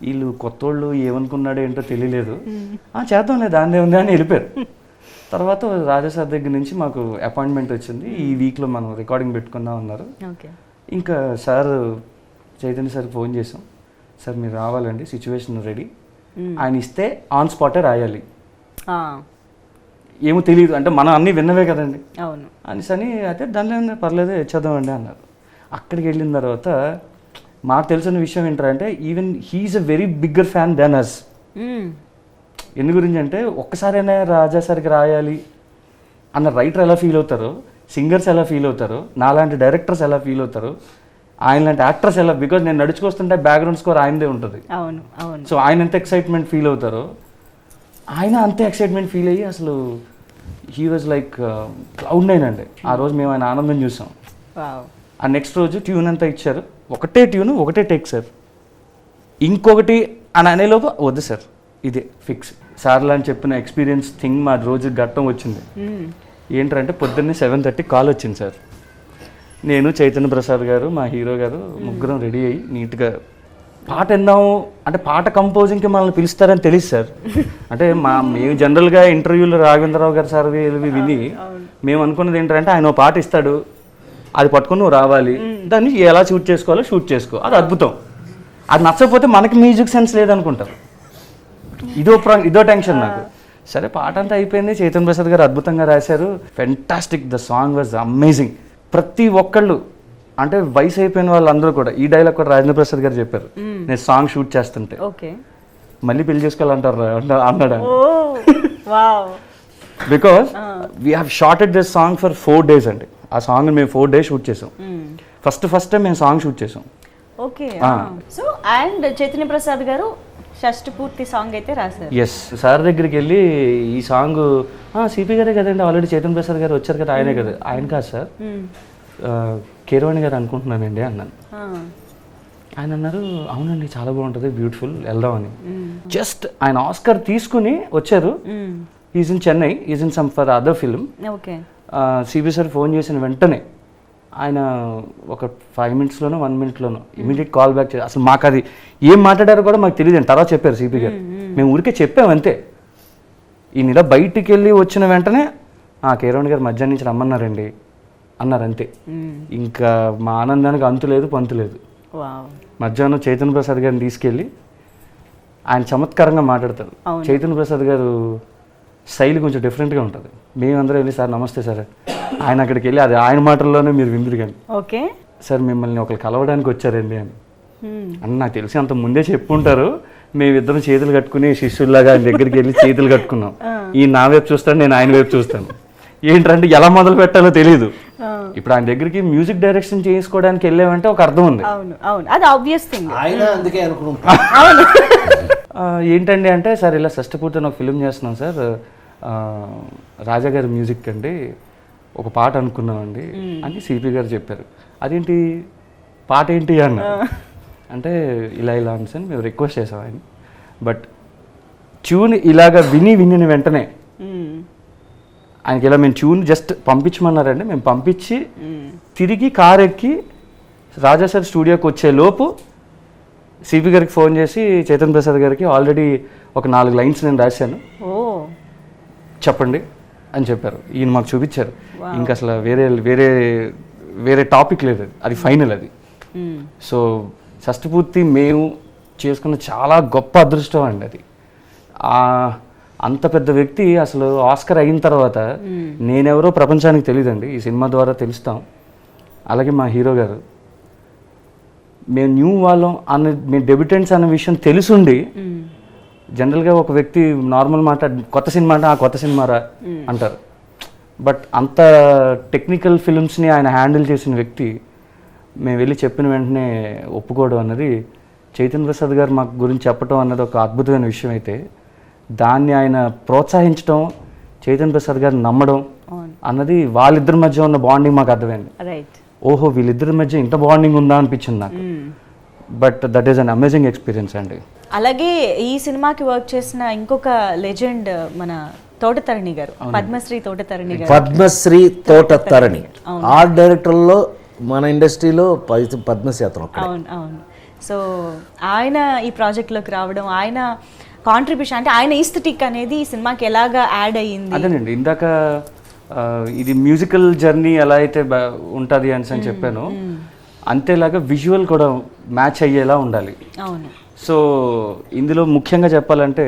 వీళ్ళు కొత్తోళ్ళు ఏమనుకున్నాడో ఏంటో తెలియలేదు, చేద్దాంలే దాందే ఉంది అని వెళ్ళిపోయారు. తర్వాత రాజా సార్ దగ్గర నుంచి మాకు అపాయింట్మెంట్ వచ్చింది, ఈ వీక్లో మనం రికార్డింగ్ పెట్టుకుందాం అన్నారు. ఇంకా సార్ చైతన్య సార్ ఫోన్ చేసాం, సార్ మీరు రావాలండి, సిచ్యువేషన్ రెడీ, ఆయన ఇస్తే ఆన్ స్పాటే రాయాలి, ఏమో తెలియదు అంటే మనం అన్నీ విన్నవే కదండి అని అయితే దానిలో పర్లేదు ఇచ్చేద్దామండి అన్నారు. అక్కడికి వెళ్ళిన తర్వాత మాకు తెలిసిన విషయం ఏంటంటే even he's a very bigger fan than us. ఎందు గురించి అంటే ఒక్కసారైనా రాజా సార్కి రాయాలి అన్న రైటర్ ఎలా ఫీల్ అవుతారో, సింగర్స్ ఎలా ఫీల్ అవుతారో, నాలాంటి డైరెక్టర్స్ ఎలా ఫీల్ అవుతారో, ఆయన లాంటి యాక్టర్స్ ఎలా, బికాజ్ నేను నడుచుకొస్తుంటే బ్యాక్గ్రౌండ్ స్కోర్ ఆయనదే ఉంటుంది. సో ఆయన ఎంత ఎక్సైట్మెంట్ ఫీల్ అవుతారో ఆయన అంతే ఎక్సైట్మెంట్ ఫీల్ అయ్యి అసలు హీ వాజ్ లైక్ Cloud9 అండి. ఆ రోజు మేము ఆయన ఆనందం చూసాం. ఆ నెక్స్ట్ రోజు ట్యూన్ అంతా ఇచ్చారు, ఒకటే ట్యూన్ ఒకటే టేక్ సార్, ఇంకొకటి అని అనేలోపు వద్దు సార్ ఇదే ఫిక్స్ సార్లు అని చెప్పిన ఎక్స్పీరియన్స్ థింగ్ మా రోజు ఘట్టం వచ్చింది. ఏంటంటే పొద్దున్నే 7:30 కాల్ వచ్చింది సార్. నేను చైతన్య ప్రసాద్ గారు మా హీరో గారు ముగ్గురం రెడీ అయ్యి నీట్గా పాట విందాము అంటే పాట కంపోజింగ్కి మనల్ని పిలుస్తారని తెలియదు సార్. అంటే మేము జనరల్గా ఇంటర్వ్యూలో రాఘవేంద్రరావు గారు సార్ విని మేము అనుకున్నది ఏంటంటే ఆయన పాట ఇస్తాడు, అది పట్టుకుని నువ్వు రావాలి, దాన్ని ఎలా షూట్ చేసుకోవాలో షూట్ చేసుకో, అది అద్భుతం. అది నచ్చకపోతే మనకి మ్యూజిక్ సెన్స్ లేదనుకుంటారు. ఇదో టెన్షన్ నాకు. సరే పాట అంతా అయిపోయింది, చైతన్య ప్రసాద్ గారు అద్భుతంగా రాశారు, fantastic, the song was amazing. ప్రతి ఒక్కళ్ళు అంటే వయసు అయిపోయిన వాళ్ళందరూ కూడా ఈ డైలాగ్ కూడా రాజేంద్ర ప్రసాద్ గారు చెప్పారు, నేను సాంగ్ షూట్ చేస్తుంటే మళ్ళీ పెళ్లి చేసుకోవాలంటారు అన్నాడు. Because we have shorted this song for 4 days అండి. ఆ సాంగ్ మేము 4 days షూట్ చేసాం. ఫస్ట్ టైం మేము సాంగ్ షూట్ చేసాం. Okay. So and Chaitanya Prasad garu Shashti పూర్తి సాంగ్ అయితే రాశారు. ఎస్, సార్ దగ్గరికి వెళ్ళి ఈ సాంగ్ సిపి గారే కదండి, ఆల్రెడీ చైతన్య ప్రసాద్ గారు వచ్చారు కదా, ఆయనే కదా. ఆయన కాదు సార్, కీరవాణి గారు అనుకుంటున్నానండి అన్నాను. ఆయన అన్నారు అవునండి చాలా బాగుంటుంది బ్యూటిఫుల్ వెళ్దామని. జస్ట్ ఆయన ఆస్కర్ తీసుకుని వచ్చారు. Is in Chennai, is in some for other film. Okay. CB sir phone చేసిన వెంటనే ఆయన ఒక 5 minutesలోనో 1 minuteలోనో ఇమీడియట్ కాల్ బ్యాక్ చేసి, అసలు మాకు అది ఏం మాట్లాడారో కూడా మాకు తెలియదు. తర్వాత చెప్పారు సిపి గారు, మేము ఊరికే చెప్పాము అంతే. ఈయన ఇలా బయటికి వెళ్ళి వచ్చిన వెంటనే కేరవణ్ గారు మధ్యాహ్నం నుంచి రమ్మన్నారండి అన్నారు అంతే. ఇంకా మా ఆనందానికి అంతు లేదు పంతు లేదు. మధ్యాహ్నం చైతన్య ప్రసాద్ గారిని తీసుకెళ్ళి ఆయన చమత్కారంగా మాట్లాడతారు. చైతన్య ప్రసాద్ గారు శైలి కొంచెం డిఫరెంట్గా ఉంటుంది. మేమందరం వెళ్ళి సార్ నమస్తే సార్, ఆయన అక్కడికి వెళ్ళి అది ఆయన మాటల్లోనే మీరు విందురు కానీ, ఓకే సార్ మిమ్మల్ని ఒకరు కలవడానికి వచ్చారండి అని. అని నాకు తెలిసి అంత ముందే చెప్పుంటారు. మేమిద్దరం చేతులు కట్టుకుని శిష్యుల్లాగా ఆయన దగ్గరికి వెళ్ళి చేతులు కట్టుకున్నాం. ఈ నా వైపు చూస్తాను, నేను ఆయన వైపు చూస్తాను. ఏంటంటే ఎలా మొదలు పెట్టాలో తెలియదు. ఇప్పుడు ఆయన దగ్గరికి మ్యూజిక్ డైరెక్షన్ చేసుకోవడానికి వెళ్ళామంటే ఒక అర్థం ఉంది. అవును అవును, అది ఆబ్వియస్ థింగ్. ఆయన అందుకే అనుకుంటా ఏంటండి అంటే సార్ ఇలా షష్ఠపూర్తి అని ఒక ఫిల్మ్ చేస్తున్నాం సార్, రాజా గారి మ్యూజిక్ అండి, ఒక పాట అనుకున్నామండి అని సిపి గారు చెప్పారు. అదేంటి పాట ఏంటి అన్న అంటే ఇలా ఇలా అని సార్ మేము రిక్వెస్ట్ చేసాం ఆయన. బట్ ట్యూన్ ఇలాగ విని వెంటనే ఆయనకి ఇలా మేము ట్యూన్ జస్ట్ పంపించమన్నారండి. మేము పంపించి తిరిగి కార్ ఎక్కి రాజా సార్ స్టూడియోకి వచ్చే లోపు సిపి గారికి ఫోన్ చేసి చైతన్య ప్రసాద్ గారికి ఆల్రెడీ ఒక 4 lines నేను రాశాను, చెప్పండి అని చెప్పారు. ఈయన మాకు చూపించారు. ఇంకా అసలు వేరే వేరే వేరే టాపిక్ లేదు, అది ఫైనల్ అది. సో షష్ఠపూర్తి మేము చేసుకున్న చాలా గొప్ప అదృష్టం అండి అది. అంత పెద్ద వ్యక్తి అసలు ఆస్కర్ అయిన తర్వాత నేనెవరో ప్రపంచానికి తెలియదండి, ఈ సినిమా ద్వారా తెలుస్తాం. అలాగే మా హీరో గారు, మేము న్యూ వాళ్ళం అన్న, మేము డెబ్యూటెంట్స్ అన్న విషయం తెలుసుండి జనరల్గా ఒక వ్యక్తి నార్మల్ మాట కొత్త సినిమా అంటే కొత్త సినిమారా అంటారు. బట్ అంత టెక్నికల్ ఫిల్మ్స్ని ఆయన హ్యాండిల్ చేసిన వ్యక్తి మేము వెళ్ళి చెప్పిన వెంటనే ఒప్పుకోవడం అన్నది, చైతన్య ప్రసాద్ గారు మాకు గురించి చెప్పడం అన్నది ఒక అద్భుతమైన విషయం అయితే, దాన్ని ఆయన ప్రోత్సహించడం, చైతన్య ప్రసాద్ గారిని నమ్మడం అన్నది వాళ్ళిద్దరి మధ్య ఉన్న బాండింగ్ మాకు అర్థమైంది. ఓహో వీళ్ళిద్దరి మధ్య ఇంత బాండింగ్ ఉందా అనిపించింది నాకు. But that is an amazing experience అండి. అలాగే ఈ సినిమాకి వర్క్ చేసిన ఇంకొక లెజెండ్ మన తోటతరణి గారు, పద్మశ్రీ తోటతరణి గారు. పద్మశ్రీ తోటతరణి ఆర్ట్ డైరెక్టర్లో మన ఇండస్ట్రీలో పద్మశాతం. అవును అవును. సో ఆయన ఈ ప్రాజెక్ట్లోకి రావడం, ఆయన కాంట్రిబ్యూషన్ అంటే ఆయన ఈస్థెటిక్ అనేది ఈ సినిమాకి ఎలాగా యాడ్ అయ్యింది. అదేనండి ఇందాక ఇది మ్యూజికల్ జర్నీ ఎలా అయితే ఉంటుంది అని చెప్పాను, అంతేలాగా విజువల్ కూడా మ్యాచ్ అయ్యేలా ఉండాలి. అవును. సో ఇందులో ముఖ్యంగా చెప్పాలంటే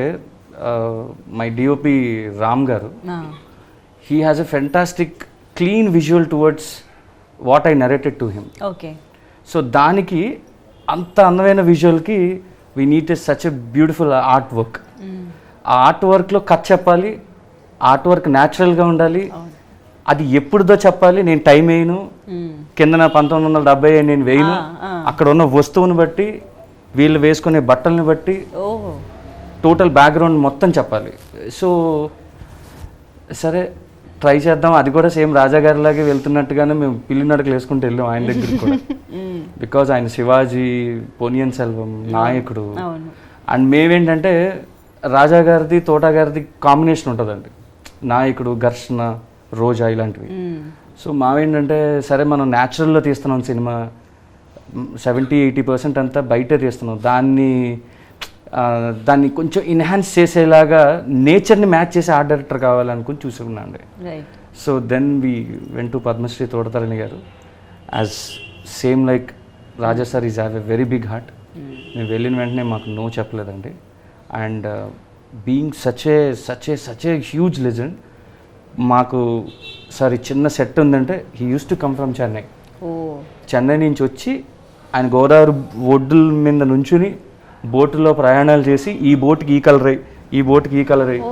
my DOP Ram garu, he has a fantastic clean visual towards what I narrated to him. Okay. So దానికి అంత అందమైన విజువల్కి we need such a beautiful art work. ఆ ఆర్ట్ వర్క్లో కథ చెప్పాలి, ఆర్ట్ వర్క్ న్యాచురల్గా ఉండాలి, అది ఎప్పుడుదో చెప్పాలి. నేను టైం వేయను, కింద 1970 నేను వేయను, అక్కడ ఉన్న వస్తువుని బట్టి, వీళ్ళు వేసుకునే బట్టల్ని బట్టి టోటల్ బ్యాక్గ్రౌండ్ మొత్తం చెప్పాలి. సో సరే ట్రై చేద్దాం. అది కూడా సేమ్ రాజా గారిలాగే వెళ్తున్నట్టుగానే మేము పిల్లి నడకలు వేసుకుంటూ వెళ్ళాం ఆయన దగ్గరికి కూడా. బికాజ్ ఆయన శివాజీ, పొనియన్ సెల్వం, నాయకుడు. అండ్ మేమేంటంటే రాజా గారిది తోటా గారిది కాంబినేషన్ ఉంటుందండి, నాయకుడు, ఘర్షణ, రోజా ఇలాంటివి. సో మావేంటంటే సరే మనం న్యాచురల్లో తీస్తున్నాం సినిమా, 70-80% అంతా బయటే తీస్తున్నాం, దాన్ని కొంచెం ఎన్హాన్స్ చేసేలాగా నేచర్ని మ్యాచ్ చేసే ఆర్ట్ డైరెక్టర్ కావాలనుకుని చూసుకున్నాను అండి. So then we went to Padmashri Thota Tharani గారు. As same like Raja sir is have a very big heart. మేము వెళ్ళిన వెంటనే మాకు నో చెప్పలేదండి. And being such a huge legend, మాకు సారీ చిన్న సెట్ ఉందంటే he used to come from Chennai. Chennai నుంచి వచ్చి ఆయన గోదావరి ఒడ్డుల మీద నుంచుని బోటులో ప్రయాణాలు చేసి ఈ బోట్కి ఈ కలర్ అయ్యి, ఈ బోట్కి ఈ కలర్ అయ్యి,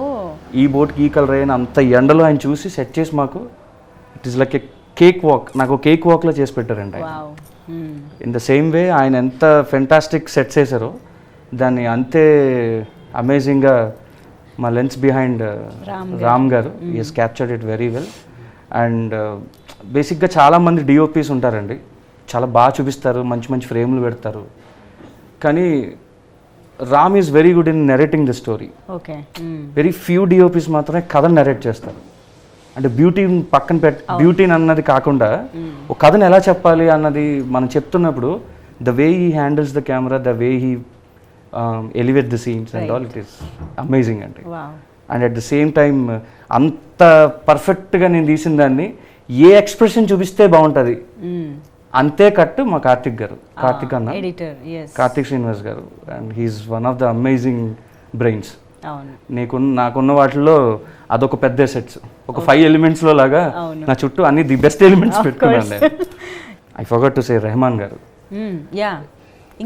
ఈ బోట్కి ఈ కలర్ అయ్యి అని అంత ఎండలో ఆయన చూసి సెట్ చేసి మాకు it is like A cake walk, నాకు కేక్ వాక్లో చేసి పెట్టారండి ఆయన. ఇన్ ద సేమ్ వే ఆయన ఎంత ఫెంటాస్టిక్ సెట్స్ వేసారో దాన్ని అంతే అమేజింగ్గా మా లెన్స్ బిహైండ్ రామ్ గారు is captured it very well. And బేసిక్గా చాలామంది డిఓపీస్ ఉంటారండి, చాలా బాగా చూపిస్తారు, మంచి మంచి ఫ్రేమ్లు పెడతారు. కానీ Ram is very good in narrating the story. Okay. Very few DOPs మాత్రమే కథను నెరేట్ చేస్తారు. అంటే బ్యూటీని పక్కన బ్యూటీని అన్నది కాకుండా ఒక కథను ఎలా చెప్పాలి అన్నది మనం చెప్తున్నప్పుడు the way he handles the camera, the way he elevate the scenes and all, it is amazing అండి. And at the same time అంత పర్ఫెక్ట్గా నేను తీసిన దాన్ని ఏ ఎక్స్ప్రెషన్ చూపిస్తే బాగుంటుంది అంతే కట్టు మా కార్తిక్ అన్న, Karthik Srinivas garu. And he's one of the amazing brains. నాకున్న వాటిల్లో అదొక పెద్ద సెట్స్, ఒక 5 ఎలిమెంట్స్లో లాగా నా చుట్టూ అన్ని ది బెస్ట్ ఎలిమెంట్స్ పెట్టుకున్నాను నేను. I forgot to say Rahman garu.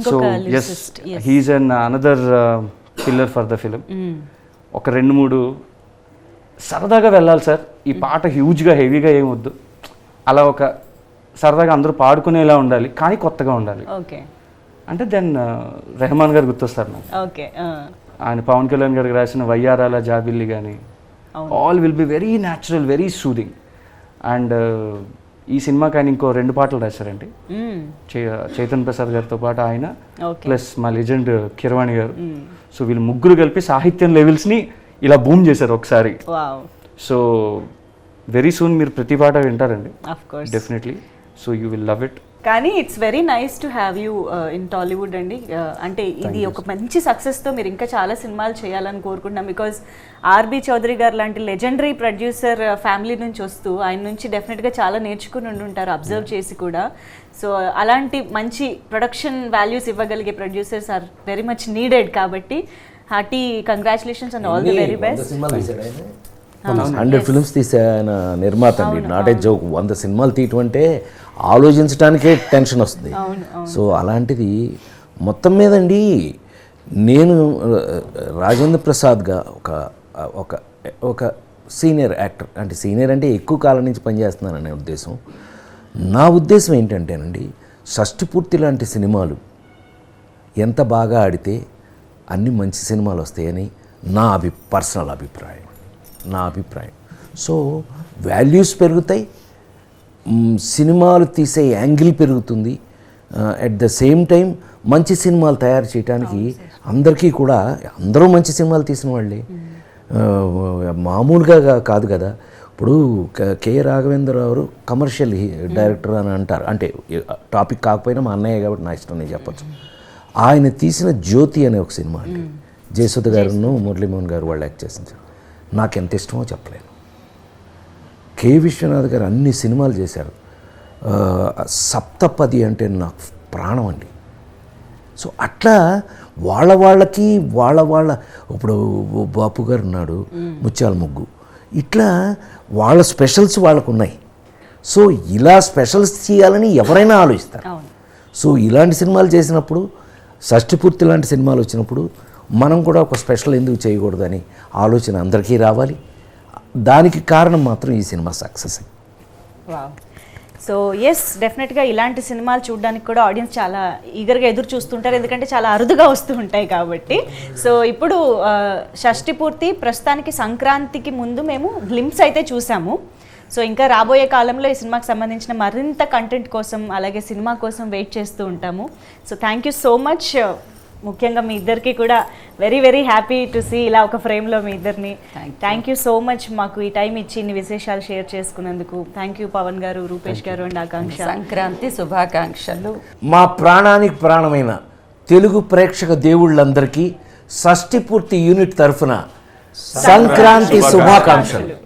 So yes, he is an another pillar for the film. ఒక 2-3 సరదాగా వెళ్ళాలి సార్, ఈ పాట హ్యూజ్గా హెవీగా ఏమొద్దు, అలా ఒక సరదాగా అందరూ పాడుకునేలా ఉండాలి కానీ కొత్తగా ఉండాలి అంటే దెన్ రెహమాన్ గారు గుర్తొస్తారు నాకు. ఆయన పవన్ కళ్యాణ్ గారికి రాసిన వయ్యారాల జాబిల్లి కానీ all will be very natural, very soothing. And ఈ సినిమాకి ఆయన ఇంకో 2 పాటలు రాశారండి, చైతన్ ప్రసాద్ గారితో పాటు ఆయన ప్లస్ మా లెజెండ్ కిరవాణి గారు. సో వీళ్ళు ముగ్గురు కలిపి సాహిత్యం లెవెల్స్ని ఇలా బూమ్ చేశారు ఒకసారి. సో వెరీ సూన్ మీరు ప్రతి పాట వింటారండి definitely. So you will love it. కానీ it's very nice to have you in Tollywood అండి. అంటే ఇది ఒక మంచి సక్సెస్తో మీరు ఇంకా చాలా సినిమాలు చేయాలని కోరుకుంటున్నాం. బికాజ్ ఆర్బి చౌదరి గారు లాంటి లెజెండరీ ప్రొడ్యూసర్ ఫ్యామిలీ నుంచి వస్తూ ఆయన నుంచి డెఫినెట్గా చాలా నేర్చుకుని ఉండుంటారు అబ్జర్వ్ చేసి కూడా. సో అలాంటి మంచి ప్రొడక్షన్ వాల్యూస్ ఇవ్వగలిగే producers are very much needed. కాబట్టి hearty congratulations and all the very best. 100 films తీసే ఆయన నిర్మాత అండి, నాట్ ఏ జోక్. 100 సినిమాలు తీయటం అంటే ఆలోచించడానికే టెన్షన్ వస్తుంది. సో అలాంటిది మొత్తం మీదండి నేను రాజేంద్ర ప్రసాద్గా ఒక సీనియర్ యాక్టర్, అంటే సీనియర్ అంటే ఎక్కువ కాలం నుంచి పనిచేస్తున్నాననే ఉద్దేశం. నా ఉద్దేశం ఏంటంటేనండి, షష్టిపూర్తి లాంటి సినిమాలు ఎంత బాగా ఆడితే అన్ని మంచి సినిమాలు వస్తాయని నా పర్సనల్ అభిప్రాయం. సో వాల్యూస్ పెరుగుతాయి, సినిమాలు తీసే యాంగిల్ పెరుగుతుంది. అట్ ద సేమ్ టైం మంచి సినిమాలు తయారు చేయడానికి అందరికీ కూడా, అందరూ మంచి సినిమాలు తీసిన వాళ్ళే, మామూలుగా కాదు కదా. ఇప్పుడు కె రాఘవేంద్రరావు గారు కమర్షియల్ డైరెక్టర్ అని అంటారు, అంటే టాపిక్ కాకపోయినా మా అన్నయ్య కాబట్టి నా ఇష్టం నేను చెప్పచ్చు. ఆయన తీసిన జ్యోతి అనే ఒక సినిమా అండి, జయసుధ గారును మురళీమోహన్ గారు వాళ్ళు యాక్ట్ చేసింది. నాకు ఎంత ఇష్టమో చెప్పలేను. కె విశ్వనాథ్ గారు అన్ని సినిమాలు చేశారు. సప్తపది అంటే నాకు ప్రాణం అండి. సో అట్లా వాళ్ళకి వాళ్ళ ఇప్పుడు బాపు గారు ఉన్నాడు, ముత్యాల ముగ్గు, ఇట్లా వాళ్ళ స్పెషల్స్ వాళ్ళకు ఉన్నాయి. సో ఇలా స్పెషల్స్ చేయాలని ఎవరైనా ఆలోచిస్తారు. సో ఇలాంటి సినిమాలు చేసినప్పుడు, షష్టిపూర్తి లాంటి సినిమాలు వచ్చినప్పుడు మనం కూడా ఒక స్పెషల్ ఎందుకు చేయకూడదని ఆలోచన అందరికీ రావాలి. దానికి కారణం మాత్రం ఈ సినిమా సక్సెస్. సో ఎస్, డెఫినెట్గా ఇలాంటి సినిమాలు చూడడానికి కూడా ఆడియన్స్ చాలా ఈగర్గా ఎదురు చూస్తుంటారు, ఎందుకంటే చాలా అరుదుగా వస్తూ ఉంటాయి కాబట్టి. సో ఇప్పుడు షష్టిపూర్తి ప్రస్తుతానికి సంక్రాంతికి ముందు మేము గ్లింప్స్ అయితే చూసాము. సో ఇంకా రాబోయే కాలంలో ఈ సినిమాకి సంబంధించిన మరింత కంటెంట్ కోసం అలాగే సినిమా కోసం వెయిట్ చేస్తూ ఉంటాము. So thank you so much. ముఖ్యంగా మీ ఇద్దరికి కూడా very very happy to see ఇలా ఒక ఫ్రేమ్లో మీ ఇద్దరిని. థ్యాంక్ యూ సో మచ్ మాకు ఈ టైం ఇచ్చి ఇన్ని విశేషాలు షేర్ చేసుకున్నందుకు. థ్యాంక్ యూ పవన్ గారు, రూపేష్ గారు అండ్ ఆకాంక్ష. సంక్రాంతి శుభాకాంక్షలు. మా ప్రాణానికి ప్రాణమైన తెలుగు ప్రేక్షక దేవుళ్ళందరికీ షష్టిపూర్తి యూనిట్ తరఫున సంక్రాంతి శుభాకాంక్షలు.